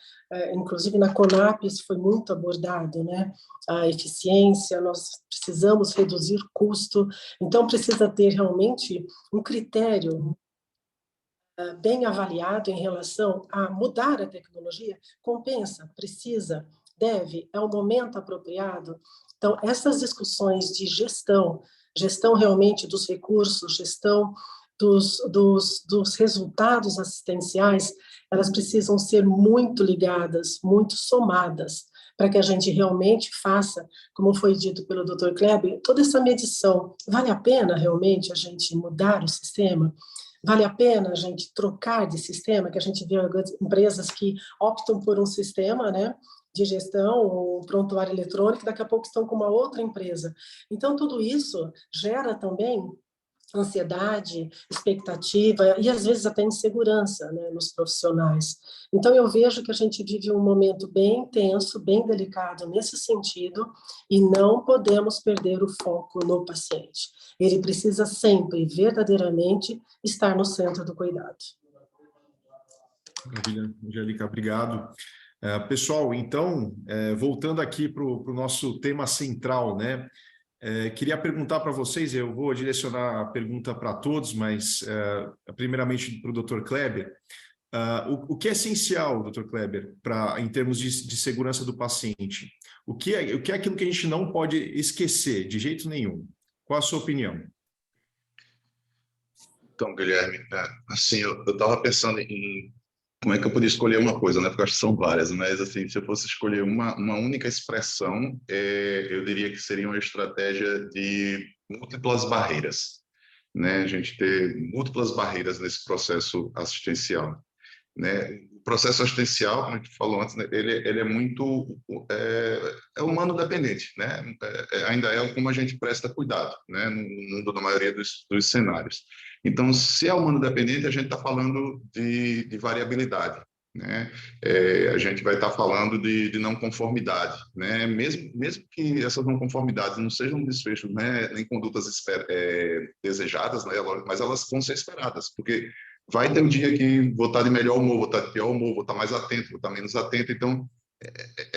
inclusive na Conab, isso foi muito abordado, né? A eficiência, nós precisamos reduzir custo. Então, precisa ter realmente um critério bem avaliado em relação a mudar a tecnologia? Compensa? Precisa? Deve? É o momento apropriado? Então, essas discussões de gestão realmente dos recursos, gestão dos resultados assistenciais, elas precisam ser muito ligadas, muito somadas, para que a gente realmente faça, como foi dito pelo Dr. Kleber, toda essa medição. Vale a pena realmente a gente mudar o sistema? Vale a pena a gente trocar de sistema? Que a gente vê empresas que optam por um sistema, né, de gestão, um prontuário eletrônico, daqui a pouco estão com uma outra empresa. Então, tudo isso gera também ansiedade, expectativa e às vezes até insegurança, né, nos profissionais. Então eu vejo que a gente vive um momento bem intenso, bem delicado nesse sentido e não podemos perder o foco no paciente. Ele precisa sempre, verdadeiramente, estar no centro do cuidado. Maravilha, Angélica, obrigado. Pessoal, então, voltando aqui para o nosso tema central, né? Queria perguntar para vocês, eu vou direcionar a pergunta para todos, mas primeiramente para o Dr. Kleber. O que é essencial, Dr. Kleber, em termos de segurança do paciente? O que é aquilo que a gente não pode esquecer, de jeito nenhum? Qual a sua opinião? Então, Guilherme, assim, eu estava pensando em como é que eu podia escolher uma coisa, né? Porque eu acho que são várias, mas assim, se eu fosse escolher uma única expressão, eu diria que seria uma estratégia de múltiplas barreiras, né? A gente ter múltiplas barreiras nesse processo assistencial, né? O processo assistencial, como a gente falou antes, né? Ele é muito humano dependente, né? Ainda é como a gente presta cuidado, né? No mundo, na maioria dos cenários. Então, se é humano dependente, a gente está falando de variabilidade, né? A gente vai estar falando de não conformidade, né? Mesmo que essas não conformidades não sejam desfechos, né, nem condutas desejadas, né, mas elas vão ser esperadas, porque vai ter um dia que vou estar de melhor humor, vou estar de pior humor, vou estar mais atento, vou estar menos atento. Então,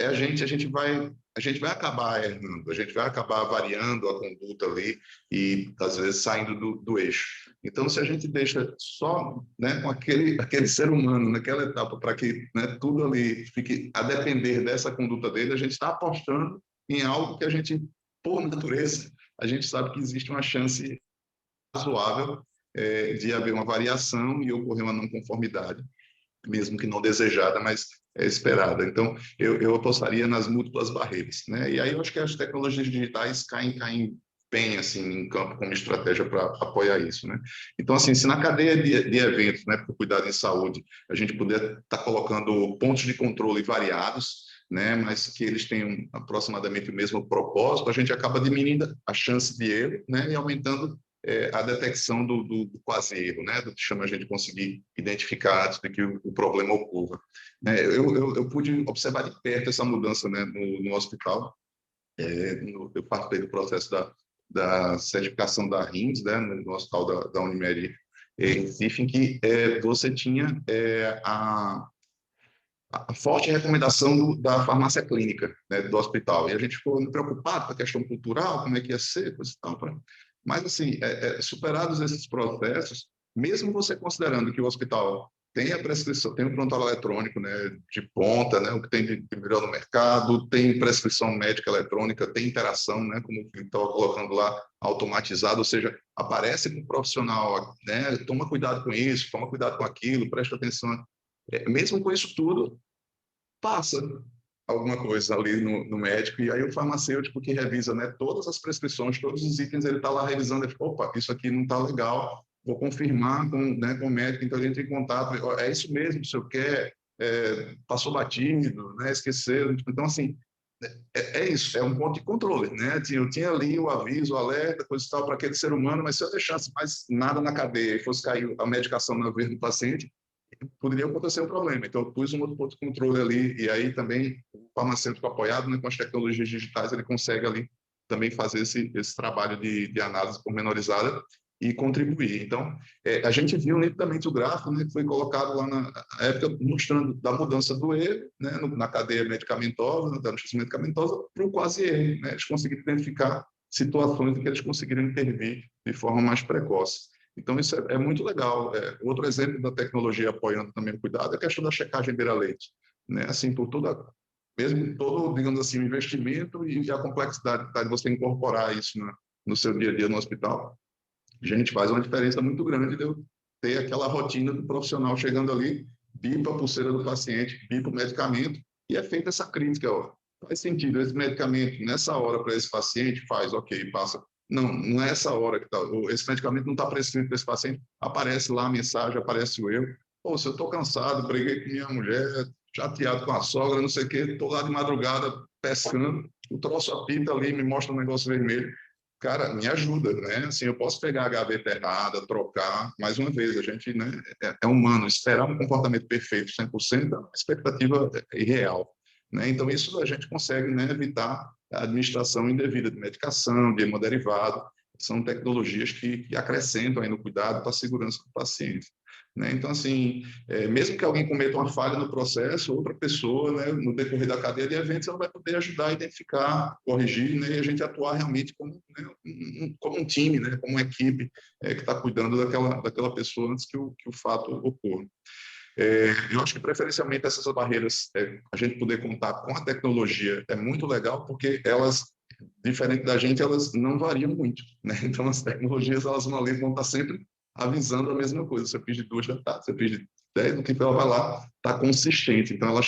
a gente vai acabar errando, a gente vai acabar variando a conduta ali e, às vezes, saindo do eixo. Então, se a gente deixa só, né, com aquele ser humano naquela etapa para que, né, tudo ali fique a depender dessa conduta dele, a gente está apostando em algo que a gente, por natureza, a gente sabe que existe uma chance razoável de haver uma variação e ocorrer uma não conformidade, mesmo que não desejada, mas esperada. Então, eu apostaria nas múltiplas barreiras, né? E aí eu acho que as tecnologias digitais caem bem assim em campo como estratégia para apoiar isso, né? Então, assim, se na cadeia de eventos, né, para o cuidado em saúde, a gente puder estar colocando pontos de controle variados, né, mas que eles tenham aproximadamente o mesmo propósito, a gente acaba diminuindo a chance de erro, né, e aumentando a detecção do quase erro, né, do que chama a gente conseguir identificar antes de que o problema ocorra. Né, eu pude observar de perto essa mudança, né, no hospital. Eu participei do processo da certificação da RIMS, né, no hospital da Unimed em Recife, em que você tinha a forte recomendação da farmácia clínica, né, do hospital. E a gente ficou preocupado com a questão cultural, como é que ia ser, coisa e tal. Mas, assim, superados esses processos, mesmo você considerando que o hospital tem a prescrição, tem o prontuário eletrônico, né, de ponta, né, o que tem de melhor no mercado, tem prescrição médica eletrônica, tem interação, né, como o Felipe estava colocando lá, automatizado, ou seja, aparece para o profissional, né, toma cuidado com isso, toma cuidado com aquilo, presta atenção. Mesmo com isso tudo, passa alguma coisa ali no médico, e aí o farmacêutico que revisa, né, todas as prescrições, todos os itens, ele está lá revisando, ele fala, opa, isso aqui não está legal, vou confirmar com o médico, então a gente entra em contato, é isso mesmo que o senhor quer, passou batido, né, esqueceu, então assim, isso, é um ponto de controle, né, eu tinha ali o aviso, o alerta, coisa e tal, para aquele ser humano, mas se eu deixasse mais nada na cadeia e fosse cair a medicação na veia do paciente, poderia acontecer um problema. Então, eu pus um outro ponto de controle ali, e aí também o farmacêutico apoiado, né, com as tecnologias digitais, ele consegue ali também fazer esse trabalho de análise pormenorizada e contribuir. Então, a gente viu nitidamente o gráfico, né, que foi colocado lá na época, mostrando da mudança do erro, né, na cadeia medicamentosa, da notícia medicamentosa, para o quase erro, né, eles conseguiram identificar situações em que eles conseguiram intervir de forma mais precoce. Então, isso é muito legal. Outro exemplo da tecnologia apoiando também o cuidado é a questão da checagem beira-leite, né? Assim, mesmo todo, digamos assim, o investimento e a complexidade de você incorporar isso no seu dia a dia no hospital, gente, faz uma diferença muito grande de eu ter aquela rotina do profissional chegando ali, bipa a pulseira do paciente, bipa o medicamento, e é feita essa crítica, ó, faz sentido esse medicamento nessa hora para esse paciente? Faz, ok, passa. Não, não é essa hora que esse medicamento não está prescrito para esse paciente, aparece lá a mensagem, aparece o erro. Pô, se eu estou cansado, briguei com minha mulher, chateado com a sogra, não sei o quê, estou lá de madrugada pescando, o troço apita ali, me mostra um negócio vermelho. Cara, me ajuda, né? Assim, eu posso pegar a gaveta errada, trocar, mais uma vez, a gente, né, é humano, esperar um comportamento perfeito 100% é uma expectativa irreal, né? Então, isso a gente consegue, né, evitar a administração indevida de medicação, de hemoderivado, são tecnologias que acrescentam aí no cuidado para a segurança do paciente, né? Então, assim, mesmo que alguém cometa uma falha no processo, outra pessoa, né, no decorrer da cadeia de eventos, ela vai poder ajudar a identificar, corrigir, né, e a gente atuar realmente como, né, como um time, né, como uma equipe que está cuidando daquela pessoa antes que o fato ocorra. Eu acho que, preferencialmente, essas barreiras, a gente poder contar com a tecnologia é muito legal, porque elas, diferente da gente, elas não variam muito, né? Então, as tecnologias, elas vão estar sempre avisando a mesma coisa. Você pede 2, já está. Você pede 10, no tempo ela vai lá, está consistente. Então, ela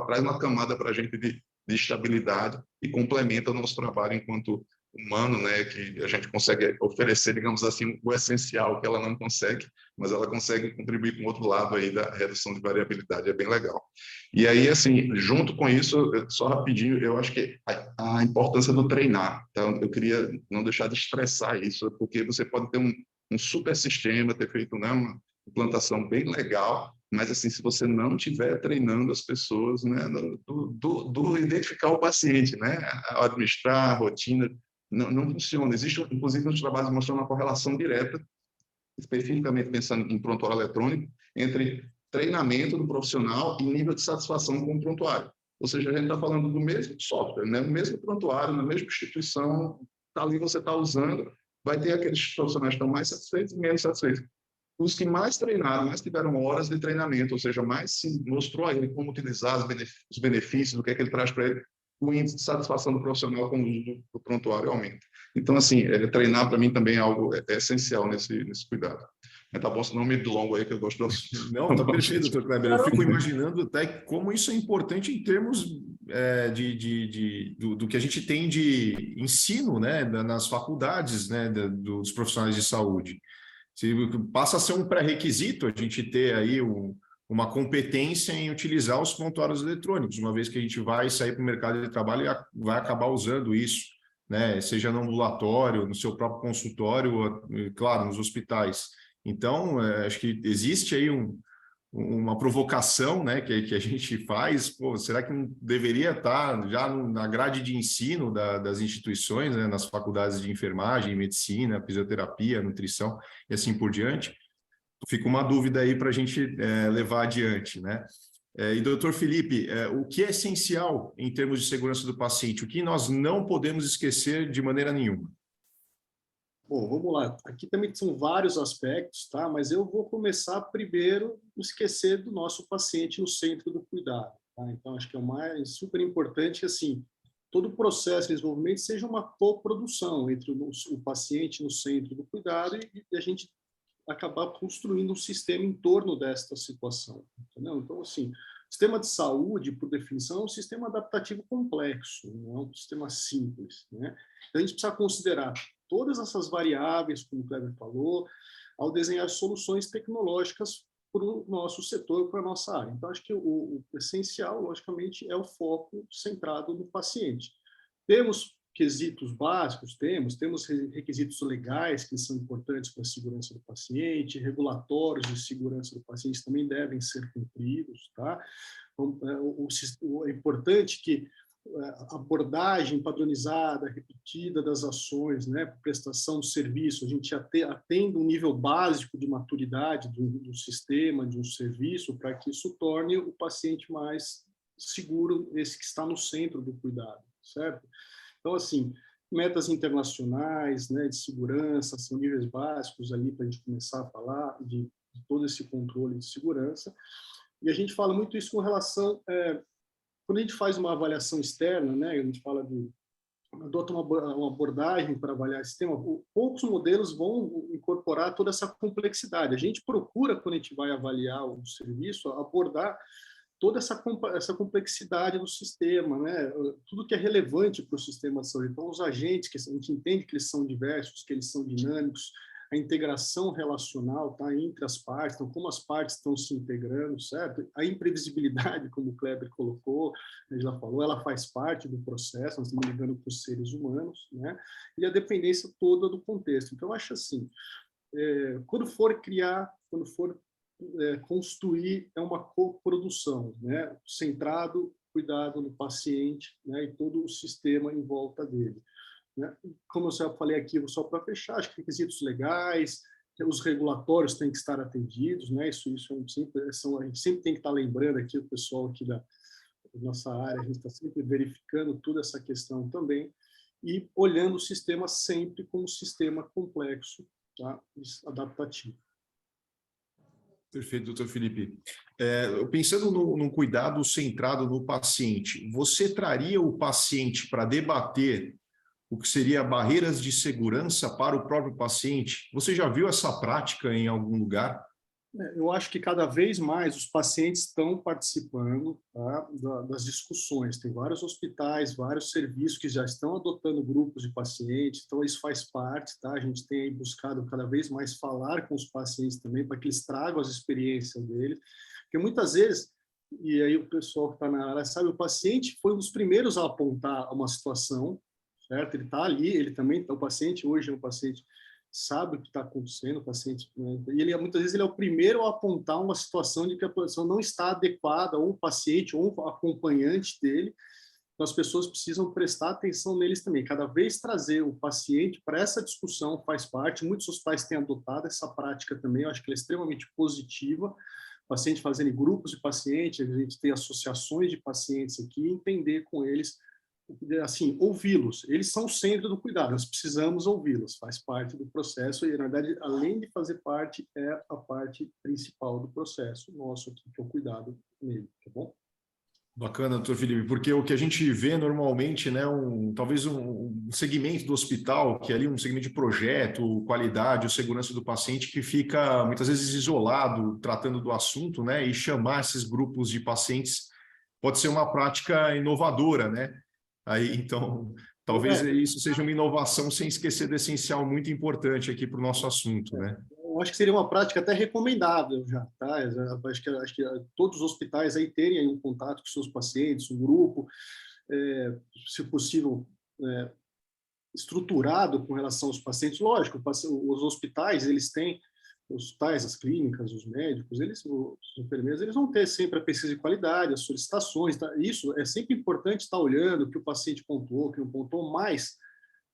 traz uma camada para a gente de estabilidade e complementa o nosso trabalho enquanto humano, né, que a gente consegue oferecer, digamos assim, o essencial que ela não consegue, mas ela consegue contribuir com o outro lado aí da redução de variabilidade, é bem legal. E aí, assim, junto com isso, só rapidinho, eu acho que a importância do treinar, então eu queria não deixar de estressar isso, porque você pode ter um super sistema, ter feito, né, uma implantação bem legal, mas assim, se você não estiver treinando as pessoas, né, do identificar o paciente, né, administrar a rotina, não funciona. Existe, inclusive, nos trabalhos mostrando uma correlação direta, especificamente pensando em prontuário eletrônico, entre treinamento do profissional e nível de satisfação com o prontuário. Ou seja, a gente está falando do mesmo software, né? O mesmo prontuário, na mesma instituição, tá ali você está usando, vai ter aqueles profissionais que estão mais satisfeitos e menos satisfeitos. Os que mais treinaram, mais tiveram horas de treinamento, ou seja, mais se mostrou a ele como utilizar os benefícios, o que é que ele traz para ele, o índice de satisfação do profissional com o uso do prontuário aumenta. Então, assim, treinar para mim também é algo essencial nesse cuidado. Mas tá bom, senão me longo aí, que eu gosto do assunto. Não, tá perfeito, doutor Kleber. Eu fico imaginando até como isso é importante em termos do que a gente tem de ensino, né, nas faculdades, né, dos profissionais de saúde. Passa a ser um pré-requisito a gente ter aí uma competência em utilizar os prontuários eletrônicos, uma vez que a gente vai sair para o mercado de trabalho e vai acabar usando isso, né? Seja no ambulatório, no seu próprio consultório, claro, nos hospitais. Então, acho que existe aí uma provocação, né, que a gente faz. Pô, será que não deveria estar já na grade de ensino das instituições, né, nas faculdades de enfermagem, medicina, fisioterapia, nutrição e assim por diante? Fica uma dúvida aí para a gente levar adiante, né? E doutor Felipe, o que é essencial em termos de segurança do paciente? O que nós não podemos esquecer de maneira nenhuma? Bom, vamos lá. Aqui também são vários aspectos, tá? Mas eu vou começar primeiro não esquecer do nosso paciente no centro do cuidado, tá? Então, acho que é o mais super importante que, assim, todo o processo de desenvolvimento seja uma coprodução entre o paciente no centro do cuidado e a gente acabar construindo um sistema em torno desta situação, entendeu? Então, assim, o sistema de saúde, por definição, é um sistema adaptativo complexo, não é um sistema simples, né? Então, a gente precisa considerar todas essas variáveis, como o Kleber falou, ao desenhar soluções tecnológicas para o nosso setor, para a nossa área. Então, acho que o essencial, logicamente, é o foco centrado no paciente. Temos quesitos básicos, temos requisitos legais que são importantes para a segurança do paciente, regulatórios de segurança do paciente também devem ser cumpridos, tá? É importante que a abordagem padronizada, repetida das ações, né, prestação de serviço, a gente atenda um nível básico de maturidade do sistema, de um serviço, para que isso torne o paciente mais seguro, esse que está no centro do cuidado, certo? Então, assim, metas internacionais, né, de segurança, são níveis básicos ali para a gente começar a falar de todo esse controle de segurança. E a gente fala muito isso com relação, quando a gente faz uma avaliação externa, né, a gente fala de adota uma abordagem para avaliar esse tema, poucos modelos vão incorporar toda essa complexidade. A gente procura, quando a gente vai avaliar o serviço, abordar toda essa complexidade do sistema, né? Tudo que é relevante para o sistema de saúde. Então, os agentes, que a gente entende que eles são diversos, que eles são dinâmicos, a integração relacional, tá, entre as partes, então como as partes estão se integrando, certo? A imprevisibilidade, como o Kleber colocou, ele já falou, ela faz parte do processo, nós estamos lidando com os seres humanos, né? E a dependência toda do contexto. Então, eu acho assim, quando for criar, quando for construir, é uma coprodução, né? Centrado, cuidado no paciente, né? E todo o sistema em volta dele. Né? Como eu já falei aqui, só para fechar, acho que requisitos legais, os regulatórios têm que estar atendidos, né? Isso a gente sempre tem que estar lembrando aqui, o pessoal aqui da nossa área, a gente está sempre verificando toda essa questão também, e olhando o sistema sempre como um sistema complexo, tá? Adaptativo. Perfeito, doutor Felipe. Pensando no cuidado centrado no paciente, você traria o paciente para debater o que seria barreiras de segurança para o próprio paciente? Você já viu essa prática em algum lugar? Eu acho que cada vez mais os pacientes estão participando, tá, das discussões. Tem vários hospitais, vários serviços que já estão adotando grupos de pacientes, então isso faz parte, tá? A gente tem buscado cada vez mais falar com os pacientes também, para que eles tragam as experiências deles, porque muitas vezes, e aí o pessoal que está na área sabe, o paciente foi um dos primeiros a apontar uma situação, certo? Ele está ali, ele também, o paciente hoje é um paciente, sabe o que está acontecendo, o paciente, né? E ele muitas vezes ele é o primeiro a apontar uma situação de que a posição não está adequada, ou o paciente, ou o acompanhante dele. Então, as pessoas precisam prestar atenção neles também. Cada vez trazer o paciente para essa discussão faz parte. Muitos hospitais têm adotado essa prática também, eu acho que ela é extremamente positiva. O paciente fazendo grupos de pacientes, a gente tem associações de pacientes aqui, entender com eles, assim, ouvi-los. Eles são o centro do cuidado, nós precisamos ouvi-los, faz parte do processo e, na verdade, além de fazer parte, é a parte principal do processo nosso aqui, que é o cuidado nele, tá bom? Bacana, doutor Felipe, porque o que a gente vê normalmente, né, talvez um segmento do hospital, que é ali um segmento de projeto, qualidade, ou segurança do paciente, que fica muitas vezes isolado, tratando do assunto, né, e chamar esses grupos de pacientes pode ser uma prática inovadora, né? Aí, então, talvez isso seja uma inovação sem esquecer do essencial muito importante aqui para o nosso assunto, né? Eu acho que seria uma prática até recomendável já, tá? Acho que todos os hospitais aí terem aí um contato com seus pacientes, um grupo, se possível, estruturado com relação aos pacientes. Lógico, os hospitais, eles têm, os hospitais, as clínicas, os médicos, os enfermeiros, eles vão ter sempre a pesquisa de qualidade, as solicitações, tá? Isso é sempre importante estar olhando o que o paciente pontuou, o que não pontuou, mas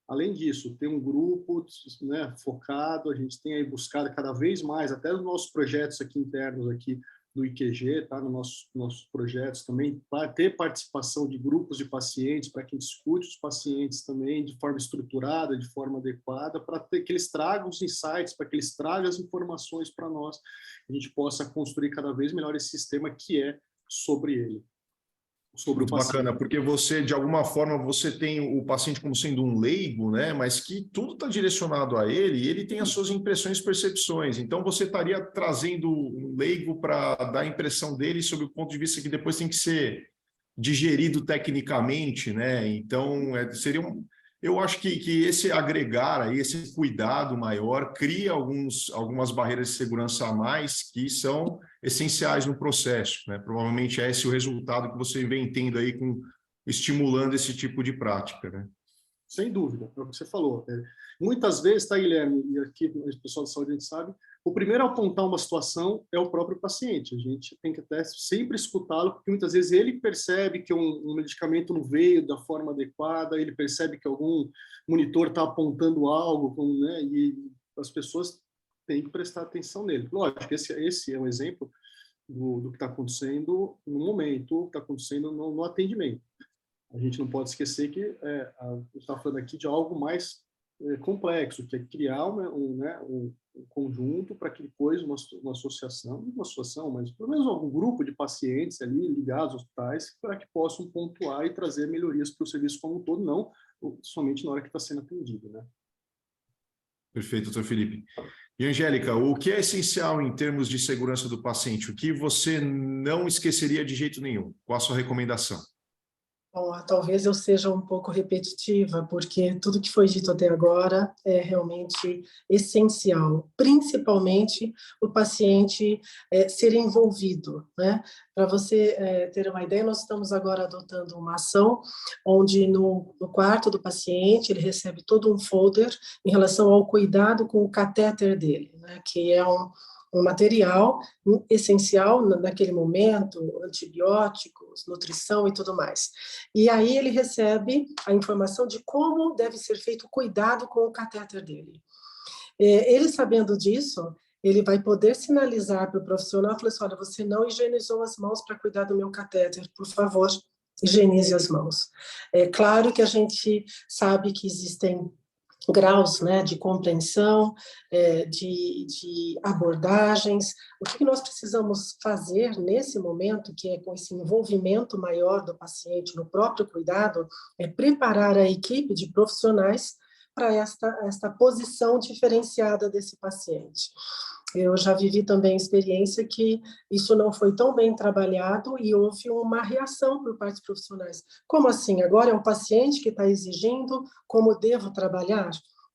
além disso, tem um grupo, né, focado, a gente tem aí buscado cada vez mais, até nos nossos projetos aqui internos aqui do IQG, tá, nos nossos projetos também, para ter participação de grupos de pacientes, para que discute os pacientes também de forma estruturada, de forma adequada, para que eles tragam os insights, para que eles tragam as informações para nós, a gente possa construir cada vez melhor esse sistema que é sobre ele. Sobre muito bacana, porque você, de alguma forma, você tem o paciente como sendo um leigo, né? Mas que tudo está direcionado a ele e ele tem as suas impressões e percepções. Então, você estaria trazendo um leigo para dar a impressão dele sob o ponto de vista que depois tem que ser digerido tecnicamente, né? Então, eu acho que esse agregar aí, esse cuidado maior, cria algumas barreiras de segurança a mais que são essenciais no processo, né? Provavelmente é esse o resultado que você vem tendo aí estimulando esse tipo de prática, né? Sem dúvida, é o que você falou. Muitas vezes, tá, Guilherme, e aqui o pessoal de saúde a gente sabe, o primeiro a apontar uma situação é o próprio paciente. A gente tem que até sempre escutá-lo, porque muitas vezes ele percebe que um medicamento não veio da forma adequada, ele percebe que algum monitor está apontando algo, né, e as pessoas têm que prestar atenção nele. Lógico, esse é um exemplo do que está acontecendo no momento, o que está acontecendo no atendimento. a gente não pode esquecer que a gente está falando aqui de algo mais complexo, que é criar um conjunto para que depois uma associação, mas pelo menos algum grupo de pacientes ali ligados aos hospitais, para que possam pontuar e trazer melhorias para o serviço como um todo, não somente na hora que está sendo atendido, né? Perfeito, doutor Felipe. E, Angélica, o que é essencial em termos de segurança do paciente? O que você não esqueceria de jeito nenhum? Qual a sua recomendação? Bom, talvez eu seja um pouco repetitiva, porque tudo que foi dito até agora é realmente essencial, principalmente o paciente ser envolvido, né? Para você ter uma ideia, nós estamos agora adotando uma ação onde no quarto do paciente ele recebe todo um folder em relação ao cuidado com o catéter dele, né? Que é um material essencial naquele momento, antibióticos, nutrição e tudo mais. E aí ele recebe a informação de como deve ser feito o cuidado com o catéter dele. Ele sabendo disso, ele vai poder sinalizar para o profissional, falar assim, olha, você não higienizou as mãos para cuidar do meu catéter, por favor, higienize as mãos. É claro que a gente sabe que existem graus, né, de compreensão, de abordagens. O que nós precisamos fazer nesse momento, que é com esse envolvimento maior do paciente no próprio cuidado, é preparar a equipe de profissionais para esta posição diferenciada desse paciente. Eu já vivi também a experiência que isso não foi tão bem trabalhado e houve uma reação por parte dos profissionais. Como assim? Agora é o paciente que está exigindo como devo trabalhar?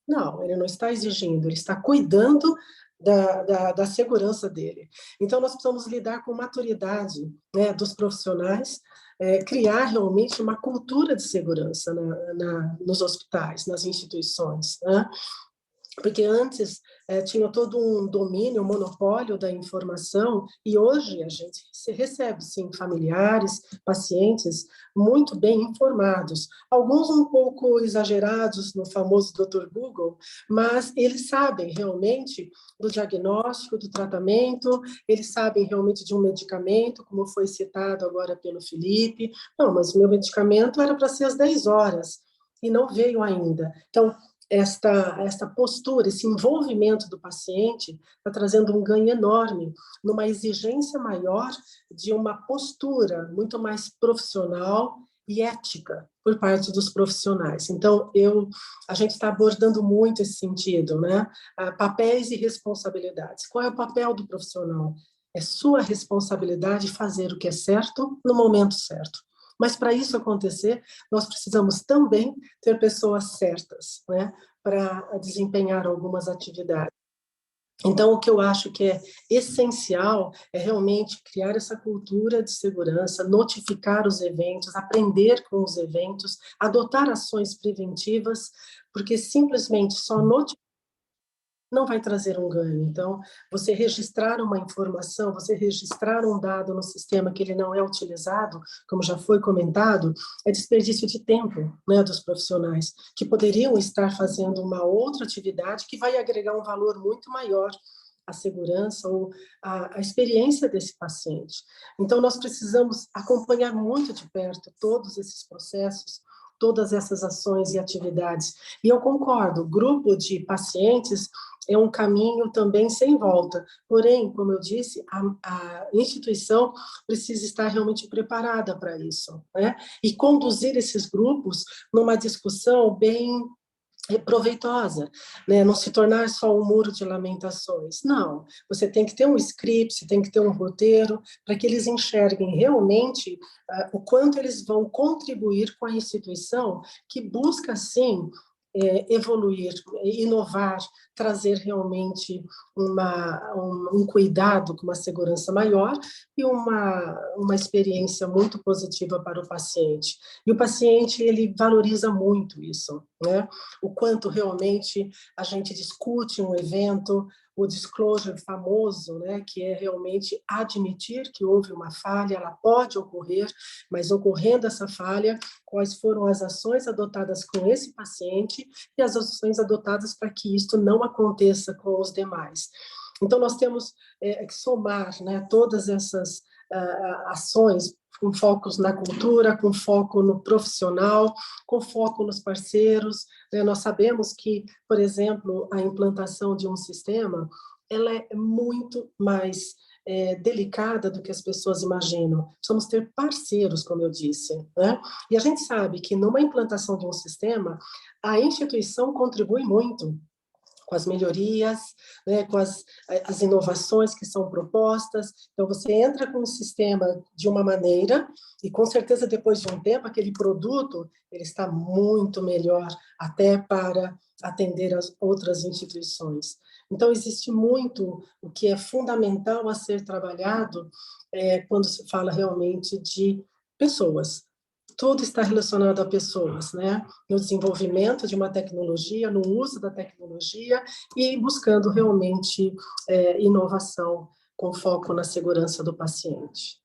Não, ele não está exigindo, ele está cuidando da segurança dele. Então, nós precisamos lidar com maturidade, né, dos profissionais, criar realmente uma cultura de segurança nos hospitais, nas instituições, né? Porque antes tinha todo um domínio, um monopólio da informação, e hoje a gente recebe, sim, familiares, pacientes muito bem informados, alguns um pouco exagerados no famoso Dr. Google, mas eles sabem realmente do diagnóstico, do tratamento, eles sabem realmente de um medicamento, como foi citado agora pelo Felipe. Não, mas o meu medicamento era para ser às 10 horas, e não veio ainda. Então, esta postura, esse envolvimento do paciente está trazendo um ganho enorme numa exigência maior de uma postura muito mais profissional e ética por parte dos profissionais. Então, a gente está abordando muito esse sentido, né? Papéis e responsabilidades. Qual é o papel do profissional? É sua responsabilidade fazer o que é certo no momento certo. Mas, para isso acontecer, nós precisamos também ter pessoas certas, né, para desempenhar algumas atividades. Então, o que eu acho que é essencial é realmente criar essa cultura de segurança, notificar os eventos, aprender com os eventos, adotar ações preventivas, porque simplesmente só notificar não vai trazer um ganho. Então, você registrar uma informação, você registrar um dado no sistema que ele não é utilizado, como já foi comentado, é desperdício de tempo, né, dos profissionais, que poderiam estar fazendo uma outra atividade que vai agregar um valor muito maior à segurança ou à experiência desse paciente. Então, nós precisamos acompanhar muito de perto todos esses processos, todas essas ações e atividades. E eu concordo, grupo de pacientes é um caminho também sem volta. Porém, como eu disse, a instituição precisa estar realmente preparada para isso, né? E conduzir esses grupos numa discussão bem proveitosa, né? Não se tornar só um muro de lamentações. Não, você tem que ter um script, você tem que ter um roteiro, para que eles enxerguem realmente o quanto eles vão contribuir com a instituição que busca, sim, evoluir, inovar, trazer realmente um cuidado com uma segurança maior e uma experiência muito positiva para o paciente. E o paciente, ele valoriza muito isso, né? O quanto realmente a gente discute um evento, o disclosure famoso, né, que é realmente admitir que houve uma falha, ela pode ocorrer, mas ocorrendo essa falha, quais foram as ações adotadas com esse paciente e as ações adotadas para que isto não aconteça com os demais. Então, nós temos que somar, né, todas essas ações com foco na cultura, com foco no profissional, com foco nos parceiros, né? Nós sabemos que, por exemplo, a implantação de um sistema, ela é muito mais delicada do que as pessoas imaginam. Precisamos ter parceiros, como eu disse, né? E a gente sabe que numa implantação de um sistema, a instituição contribui muito com as melhorias, né, com as inovações que são propostas. Então, você entra com o sistema de uma maneira e, com certeza, depois de um tempo, aquele produto ele está muito melhor até para atender as outras instituições. Então, existe muito o que é fundamental a ser trabalhado quando se fala realmente de pessoas. Tudo está relacionado a pessoas, né? No desenvolvimento de uma tecnologia, no uso da tecnologia e buscando realmente inovação com foco na segurança do paciente.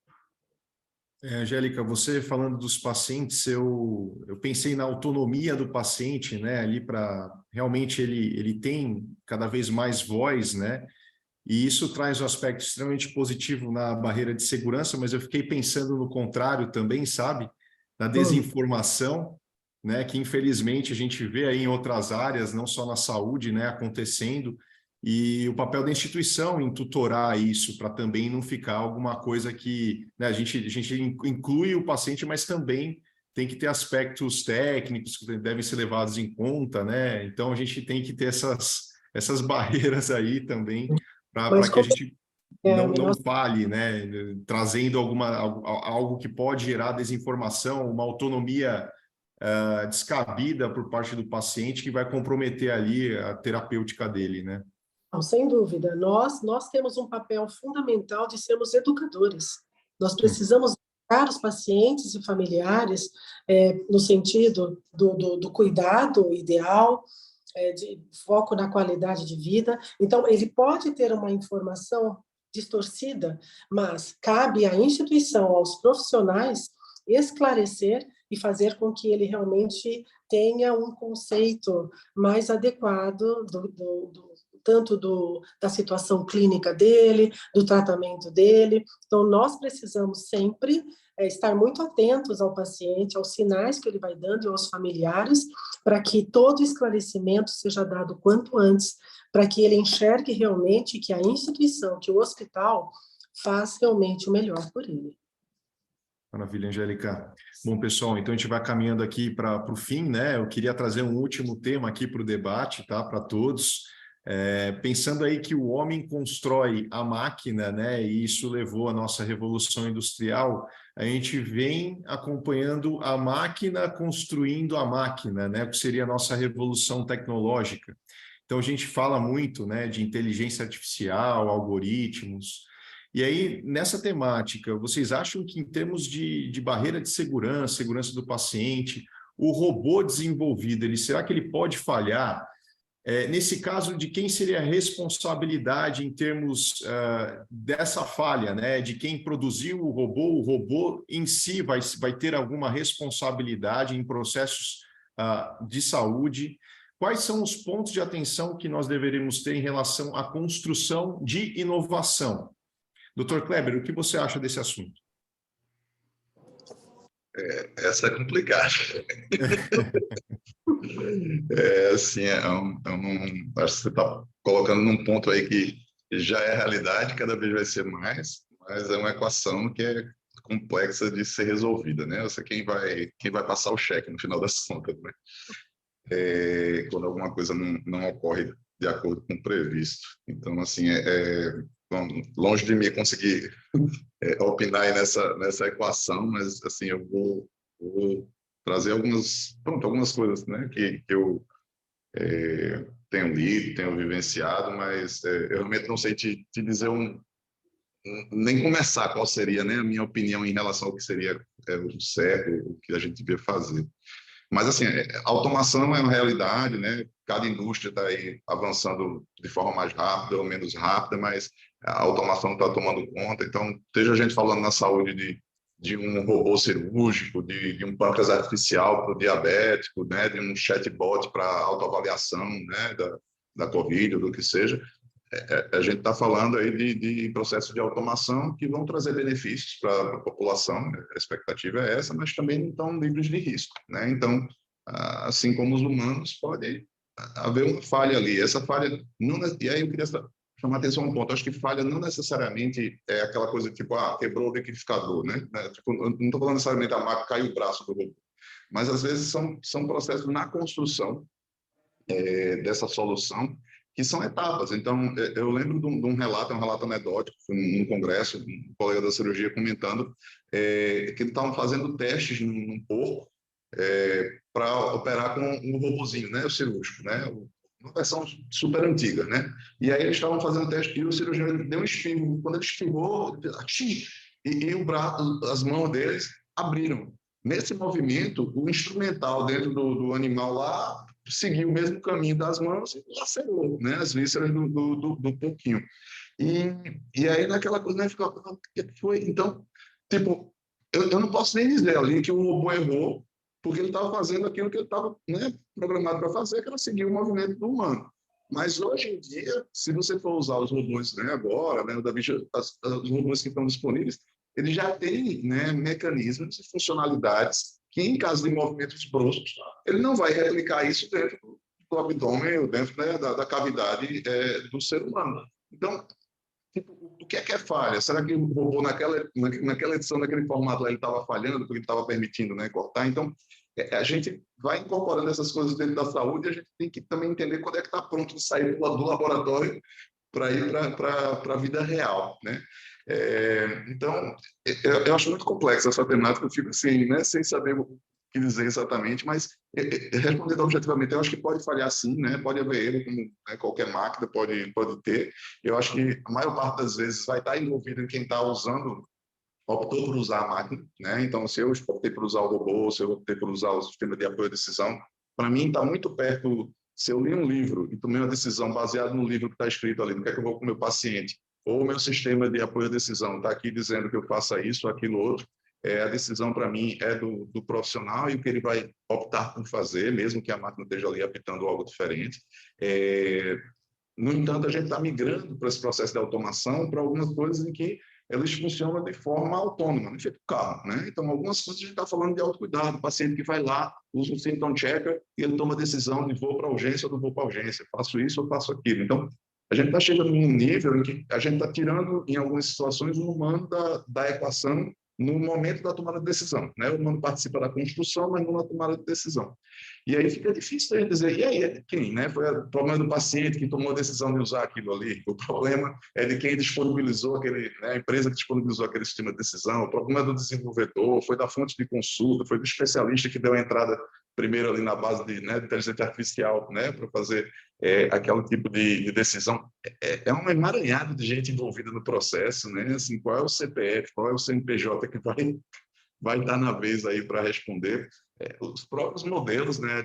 Angélica, você falando dos pacientes, eu pensei na autonomia do paciente, né? Ali para realmente ele tem cada vez mais voz, né? E isso traz um aspecto extremamente positivo na barreira de segurança, mas eu fiquei pensando no contrário também, sabe? Da desinformação, né, que infelizmente a gente vê aí em outras áreas, não só na saúde, né, acontecendo, e o papel da instituição em tutorar isso, para também não ficar alguma coisa que, né, a gente inclui o paciente, mas também tem que ter aspectos técnicos que devem ser levados em conta, né? Então a gente tem que ter essas barreiras aí também, para que a gente não fale, né? Trazendo algo que pode gerar desinformação, uma autonomia descabida por parte do paciente que vai comprometer ali a terapêutica dele, né? Não, sem dúvida. Nós temos um papel fundamental de sermos educadores. Nós precisamos educar os pacientes e familiares no sentido do cuidado ideal, de foco na qualidade de vida. Então, ele pode ter uma informação distorcida, mas cabe à instituição, aos profissionais, esclarecer e fazer com que ele realmente tenha um conceito mais adequado tanto da situação clínica dele, do tratamento dele. Então, nós precisamos sempre estar muito atentos ao paciente, aos sinais que ele vai dando e aos familiares, para que todo esclarecimento seja dado quanto antes, para que ele enxergue realmente que a instituição, que o hospital faz realmente o melhor por ele. Maravilha, Angélica. Bom, pessoal, então a gente vai caminhando aqui para o fim, né? Eu queria trazer um último tema aqui para o debate, tá? Para todos. Pensando aí que o homem constrói a máquina, né? E isso levou à nossa revolução industrial, a gente vem acompanhando a máquina construindo a máquina, né? Que seria a nossa revolução tecnológica. Então a gente fala muito, né, de inteligência artificial, algoritmos. E aí, nessa temática, vocês acham que em termos de barreira de segurança do paciente, o robô desenvolvido, será que ele pode falhar? Nesse caso, de quem seria a responsabilidade em termos dessa falha, né? De quem produziu o robô em si vai ter alguma responsabilidade em processos de saúde? Quais são os pontos de atenção que nós deveríamos ter em relação à construção de inovação? Doutor Kleber, o que você acha desse assunto? Essa é complicada. Assim, acho que você está colocando num ponto aí que já é realidade, cada vez vai ser mais, mas é uma equação que é complexa de ser resolvida, né? Você quem vai passar o cheque no final das contas, né? Quando alguma coisa não ocorre de acordo com o previsto. Então, assim, longe de mim conseguir opinar aí nessa equação, mas, assim, eu vou trazer algumas coisas, né, que eu tenho lido, tenho vivenciado, mas eu realmente não sei te dizer nem começar qual seria, né, a minha opinião em relação ao que seria o certo, o que a gente devia fazer. Mas, assim, a automação é uma realidade, né? Cada indústria está aí avançando de forma mais rápida ou menos rápida, mas a automação está tomando conta. Então, esteja a gente falando na saúde de um robô cirúrgico, de um pâncreas artificial para o diabético, né? De um chatbot para autoavaliação, né? Da Covid, ou do que seja. a gente está falando aí de processos de automação que vão trazer benefícios para a população, né? A expectativa é essa, mas também não estão livres de risco, né? Então, assim como os humanos, pode haver uma falha ali. Essa falha, não, e aí eu queria chamar a atenção a um ponto. Eu acho que falha não necessariamente é aquela coisa tipo, quebrou o liquidificador, né? Tipo, não estou falando necessariamente a máquina caiu o braço do robô, mas às vezes são processos na construção dessa solução que são etapas. Então, eu lembro de um relato, é um relato anedótico, foi num congresso, um colega da cirurgia comentando que eles estavam fazendo testes num porco para operar com um robozinho, né, o cirúrgico, né, uma versão super antiga, né? E aí eles estavam fazendo teste e o cirurgião deu um espirro. Quando ele espirrou, e o braço, as mãos deles abriram. Nesse movimento, o instrumental dentro do animal lá seguiu o mesmo caminho das mãos e lacerou, né, as vísceras do porquinho. E aí, naquela coisa, né, ficou, o que foi? Então, tipo, eu não posso nem dizer ali que o robô errou, porque ele estava fazendo aquilo que ele estava, né, programado para fazer, que era seguir o movimento do humano. Mas hoje em dia, se você for usar os robôs, né, agora, né, o Davi, os robôs que estão disponíveis, eles já têm, né, mecanismos e funcionalidades que, em caso de movimentos bruscos, ele não vai replicar isso dentro do abdômen ou dentro, né, da cavidade do ser humano. Então, tipo, o que é falha? Será que o robô naquela edição, naquele formato lá, ele estava falhando porque ele estava permitindo, né, cortar? Então, a gente vai incorporando essas coisas dentro da saúde e a gente tem que também entender quando é que está pronto de sair do laboratório para ir para a vida real, né? Então, eu acho muito complexa essa temática, eu fico assim, né, sem saber o que dizer exatamente, mas respondendo objetivamente, eu acho que pode falhar sim, né? Pode haver erro, como, né, qualquer máquina pode ter. Eu acho que a maior parte das vezes vai estar envolvido em quem está usando, optou por usar a máquina, né? Então, se eu optei por usar o robô, se eu optei por usar o sistema de apoio à decisão, para mim está muito perto. Se eu li um livro e tomei uma decisão baseada no livro que está escrito ali, no que é que eu vou com o meu paciente, ou o meu sistema de apoio à decisão está aqui dizendo que eu faça isso, aquilo, outro, a decisão para mim é do profissional e o que ele vai optar por fazer, mesmo que a máquina esteja ali apitando algo diferente. No entanto, a gente está migrando para esse processo de automação para algumas coisas em que eles funcionam de forma autônoma, não feito carro, né? Então, algumas coisas a gente está falando de autocuidado, o paciente que vai lá, usa um symptom checker e ele toma a decisão de vou para urgência ou não vou para urgência, faço isso ou faço aquilo. Então, a gente está chegando num nível em que a gente está tirando, em algumas situações, o humano da equação no momento da tomada de decisão, né? O humano participa da construção, mas não na tomada de decisão. E aí fica difícil a gente dizer, e aí é de quem, né? Foi o problema do paciente que tomou a decisão de usar aquilo ali, o problema é de quem disponibilizou aquele, né, a empresa que disponibilizou aquele sistema de decisão, o problema é do desenvolvedor, foi da fonte de consulta, foi do especialista que deu a entrada primeiro ali na base de, né, de inteligência artificial, né, para fazer aquele tipo de decisão. É um emaranhado de gente envolvida no processo, né? Assim, qual é o CPF, qual é o CNPJ que vai estar na vez aí para responder. Os próprios modelos, né,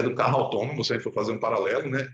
do carro autônomo, se a gente for fazer um paralelo, né,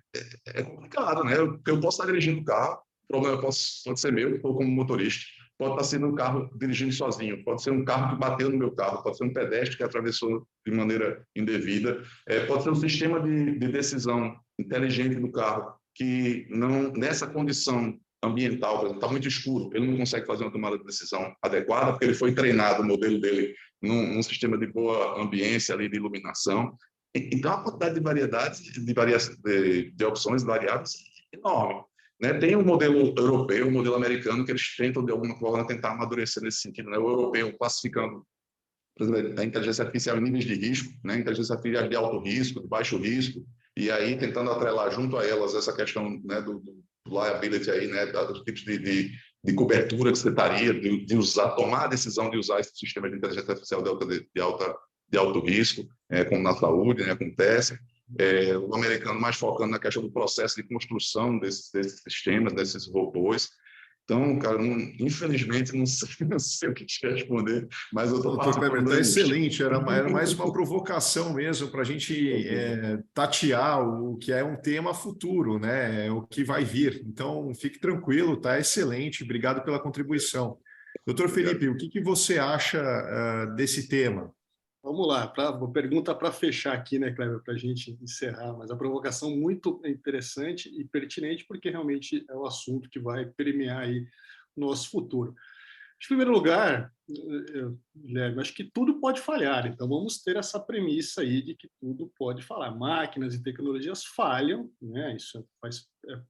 é complicado, né? Porque eu posso estar dirigindo o carro, o problema pode ser meu, ou como motorista, pode estar sendo um carro dirigindo sozinho, pode ser um carro que bateu no meu carro, pode ser um pedestre que atravessou de maneira indevida, pode ser um sistema de decisão inteligente do carro que não, nessa condição ambiental, por exemplo, está muito escuro, ele não consegue fazer uma tomada de decisão adequada, porque ele foi treinado, o modelo dele, num sistema de boa ambiência ali, de iluminação. Então, a quantidade de variedades, de opções variáveis é enorme. Né? Tem um modelo europeu, um modelo americano, que eles tentam, de alguma forma, tentar amadurecer nesse sentido. Né? O europeu classificando, por exemplo, a inteligência artificial em níveis de risco, né? Inteligência artificial de alto risco, de baixo risco, e aí tentando atrelar junto a elas essa questão, né, do liability, aí, né, dos tipos de cobertura que você estaria, de usar, tomar a decisão de usar esse sistema de inteligência artificial de alto risco, como na saúde, né, acontece. O americano mais focando na questão do processo de construção desses sistemas, desses robôs. Então, cara, infelizmente, não sei o que te responder, mas eu estou Doutor Kleber, está excelente. Era mais uma provocação mesmo para a gente tatear o que é um tema futuro, né? O que vai vir. Então, fique tranquilo, está excelente. Obrigado pela contribuição. Doutor Felipe, o que você acha desse tema? Vamos lá, uma pergunta para fechar aqui, né, Kleber, para a gente encerrar, mas a provocação muito interessante e pertinente, porque realmente é o assunto que vai permear aí o nosso futuro. Em primeiro lugar, Guilherme, acho que tudo pode falhar, então vamos ter essa premissa aí de que tudo pode falhar. Máquinas e tecnologias falham, né? Isso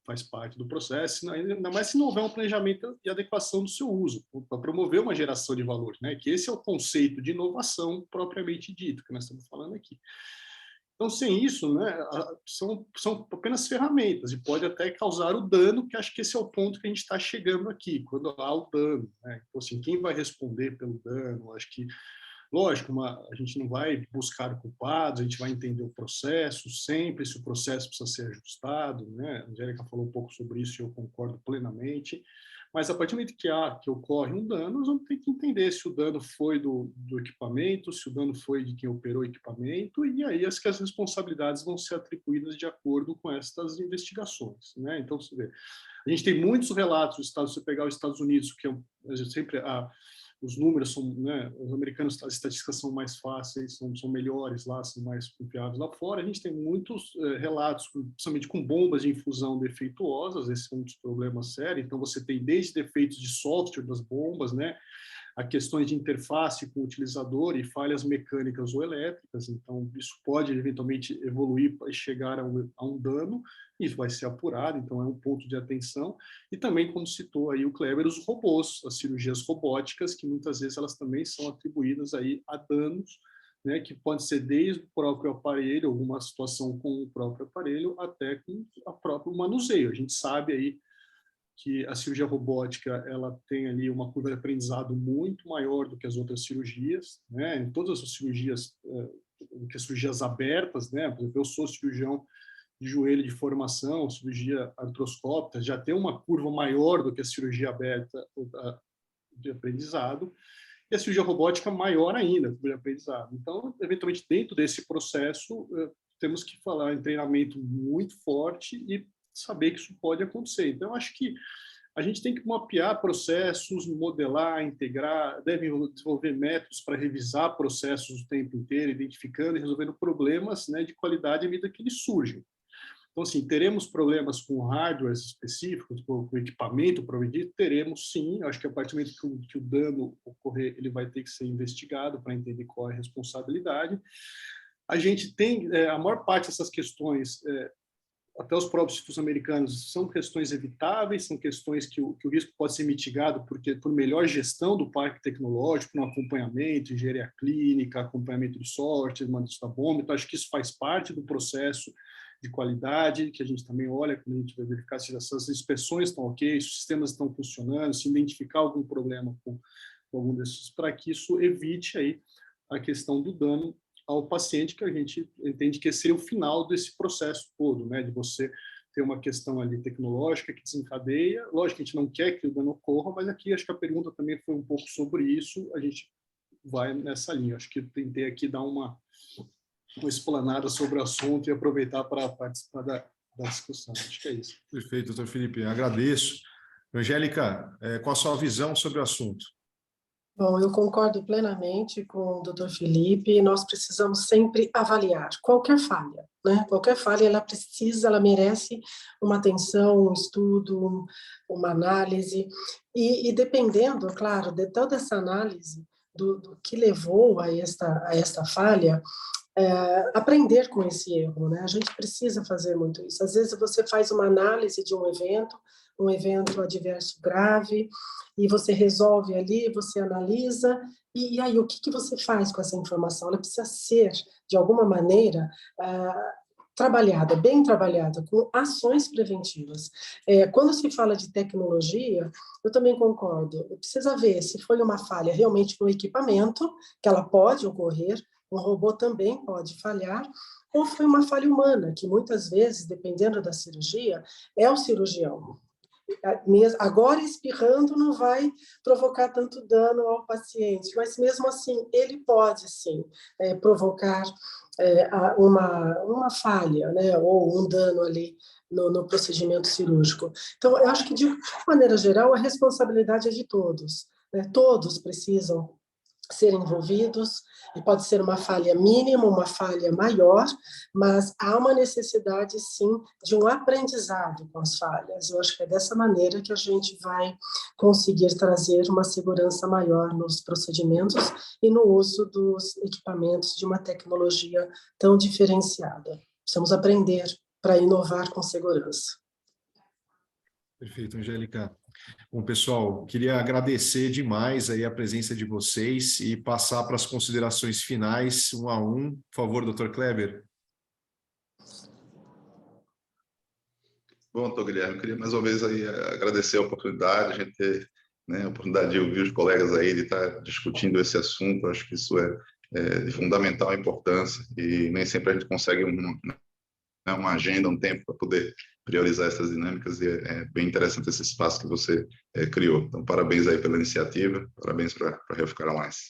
faz parte do processo, ainda mais se não houver um planejamento e adequação do seu uso, para promover uma geração de valor, né? Que esse é o conceito de inovação propriamente dito, que nós estamos falando aqui. Então, sem isso, né, são apenas ferramentas e pode até causar o dano, que acho que esse é o ponto que a gente está chegando aqui, quando há o dano. Né? Então, assim, quem vai responder pelo dano? Acho que, lógico, a gente não vai buscar culpados, a gente vai entender o processo, sempre se o processo precisa ser ajustado. Né? A Angélica falou um pouco sobre isso e eu concordo plenamente. Mas a partir do momento que ocorre um dano, nós vamos ter que entender se o dano foi do equipamento, se o dano foi de quem operou o equipamento, e aí as responsabilidades vão ser atribuídas de acordo com estas investigações. Né? Então, você vê, a gente tem muitos relatos, se você pegar os Estados Unidos, que sempre os números são, né, os americanos, as estatísticas são mais fáceis, são melhores lá, são mais confiáveis lá fora. A gente tem muitos relatos, principalmente com bombas de infusão defeituosas, esse é um dos problemas sérios. Então, você tem desde defeitos de software das bombas, né, a questões de interface com o utilizador e falhas mecânicas ou elétricas. Então, isso pode eventualmente evoluir e chegar a um dano. Isso vai ser apurado, então é um ponto de atenção. E também, como citou aí o Kleber, os robôs, as cirurgias robóticas, que muitas vezes elas também são atribuídas aí a danos, né, que pode ser desde o próprio aparelho, alguma situação com o próprio aparelho, até com o próprio manuseio. A gente sabe aí que a cirurgia robótica ela tem ali uma curva de aprendizado muito maior do que as outras cirurgias, né? Em todas as cirurgias, que as cirurgias abertas, né? Por exemplo, eu sou cirurgião de joelho de formação, cirurgia artroscópica, já tem uma curva maior do que a cirurgia aberta de aprendizado, e a cirurgia robótica maior ainda de aprendizado. Então, eventualmente, dentro desse processo, temos que falar em treinamento muito forte e saber que isso pode acontecer. Então, acho que a gente tem que mapear processos, modelar, integrar, deve desenvolver métodos para revisar processos o tempo inteiro, identificando e resolvendo problemas, né, de qualidade à medida que eles surgem. Então, assim, teremos problemas com hardwares específicos, com equipamento providido? Teremos, sim. Acho que a partir do momento que o dano ocorrer, ele vai ter que ser investigado para entender qual é a responsabilidade. A gente tem, a maior parte dessas questões, até os próprios institutos americanos, são questões evitáveis, são questões que o risco pode ser mitigado por melhor gestão do parque tecnológico, no acompanhamento, engenharia clínica, acompanhamento de sorte, manutenção da bomba. Então, acho que isso faz parte do processo de qualidade, que a gente também olha quando a gente vai verificar se essas inspeções estão ok, se os sistemas estão funcionando, se identificar algum problema com algum desses, para que isso evite aí a questão do dano ao paciente, que a gente entende que esse seria o final desse processo todo, né, de você ter uma questão ali tecnológica que desencadeia. Lógico que a gente não quer que o dano ocorra, mas aqui acho que a pergunta também foi um pouco sobre isso, a gente vai nessa linha. Acho que eu tentei aqui dar uma explanada sobre o assunto e aproveitar para participar da discussão. Acho que é isso. Perfeito, doutor Felipe, agradeço. Angélica, qual a sua visão sobre o assunto? Bom, eu concordo plenamente com o Dr. Felipe. Nós precisamos sempre avaliar qualquer falha, né? Qualquer falha, ela merece uma atenção, um estudo, uma análise. E dependendo, claro, de toda essa análise do que levou a esta falha, aprender com esse erro, né? A gente precisa fazer muito isso. Às vezes você faz uma análise de um evento adverso grave, e você resolve ali, você analisa, e aí o que você faz com essa informação? Ela precisa ser, de alguma maneira, trabalhada, bem trabalhada, com ações preventivas. Quando se fala de tecnologia, eu também concordo, precisa ver se foi uma falha realmente no equipamento, que ela pode ocorrer, um robô também pode falhar, ou foi uma falha humana, que muitas vezes, dependendo da cirurgia, é o cirurgião. Agora, espirrando não vai provocar tanto dano ao paciente, mas mesmo assim, ele pode, sim, provocar uma falha, né, ou um dano ali no procedimento cirúrgico. Então, eu acho que, de maneira geral, a responsabilidade é de todos, né? Todos precisam ser envolvidos, e pode ser uma falha mínima, uma falha maior, mas há uma necessidade, sim, de um aprendizado com as falhas. Eu acho que é dessa maneira que a gente vai conseguir trazer uma segurança maior nos procedimentos e no uso dos equipamentos de uma tecnologia tão diferenciada. Precisamos aprender para inovar com segurança. Perfeito, Angélica. Bom, pessoal, queria agradecer demais aí a presença de vocês e passar para as considerações finais, um a um. Por favor, Dr. Kleber. Bom, doutor Guilherme, eu queria mais uma vez aí agradecer a oportunidade, a gente ter, né, a oportunidade de ouvir os colegas aí, de estar discutindo esse assunto. Acho que isso é de fundamental importância e nem sempre a gente consegue uma agenda, um tempo para poder priorizar essas dinâmicas, e é bem interessante esse espaço que você criou. Então, parabéns aí pela iniciativa, parabéns para a Healthcare Alliance.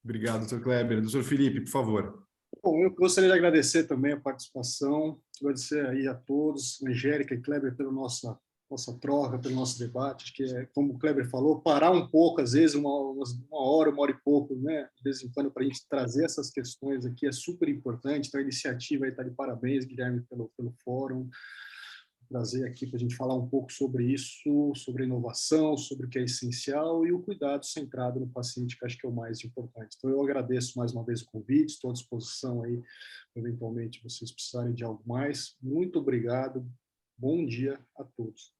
Obrigado, Dr. Kleber. Dr. Felipe, por favor. Bom, eu gostaria de agradecer também a participação, agradecer aí a todos, Angélica e Kleber, pela nossa troca, pelo nosso debate. Acho que é, como o Kleber falou, parar um pouco, às vezes uma hora e pouco, né, de vez em quando, para a gente trazer essas questões aqui é super importante. Então, a iniciativa aí está de parabéns, Guilherme, pelo fórum. Trazer aqui para a gente falar um pouco sobre isso, sobre a inovação, sobre o que é essencial e o cuidado centrado no paciente, que acho que é o mais importante. Então, eu agradeço mais uma vez o convite, estou à disposição aí, eventualmente, vocês precisarem de algo mais. Muito obrigado, bom dia a todos.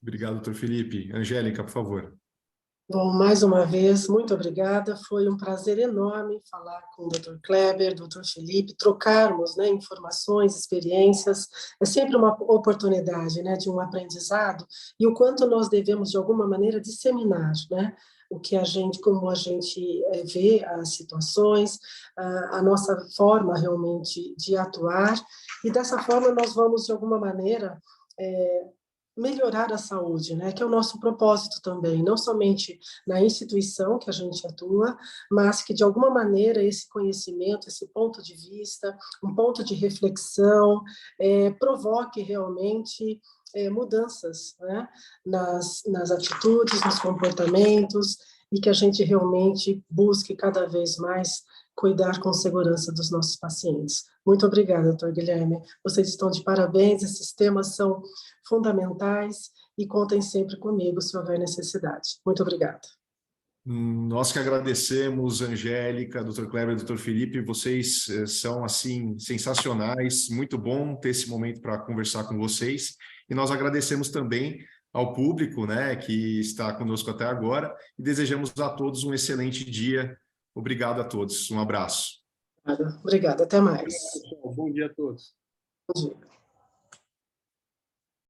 Obrigado, Dr. Felipe. Angélica, por favor. Bom, mais uma vez, muito obrigada. Foi um prazer enorme falar com o Dr. Kleber, Dr. Felipe, trocarmos, né, informações, experiências. É sempre uma oportunidade, né, de um aprendizado, e o quanto nós devemos, de alguma maneira, disseminar, né, como a gente vê as situações, a nossa forma realmente de atuar, e dessa forma nós vamos, de alguma maneira, melhorar a saúde, né, que é o nosso propósito também, não somente na instituição que a gente atua, mas que, de alguma maneira, esse conhecimento, esse ponto de vista, um ponto de reflexão, provoque realmente mudanças, né, nas atitudes, nos comportamentos, e que a gente realmente busque cada vez mais cuidar com segurança dos nossos pacientes. Muito obrigada, doutor Guilherme. Vocês estão de parabéns, esses temas são fundamentais e contem sempre comigo se houver necessidade. Muito obrigada. Nós que agradecemos, Angélica, Dr. Kleber, Dr. Felipe, vocês são, assim, sensacionais, muito bom ter esse momento para conversar com vocês, e nós agradecemos também ao público, né, que está conosco até agora, e desejamos a todos um excelente dia. Obrigado a todos, um abraço. Obrigada, até mais. Bom dia a todos. Bom dia.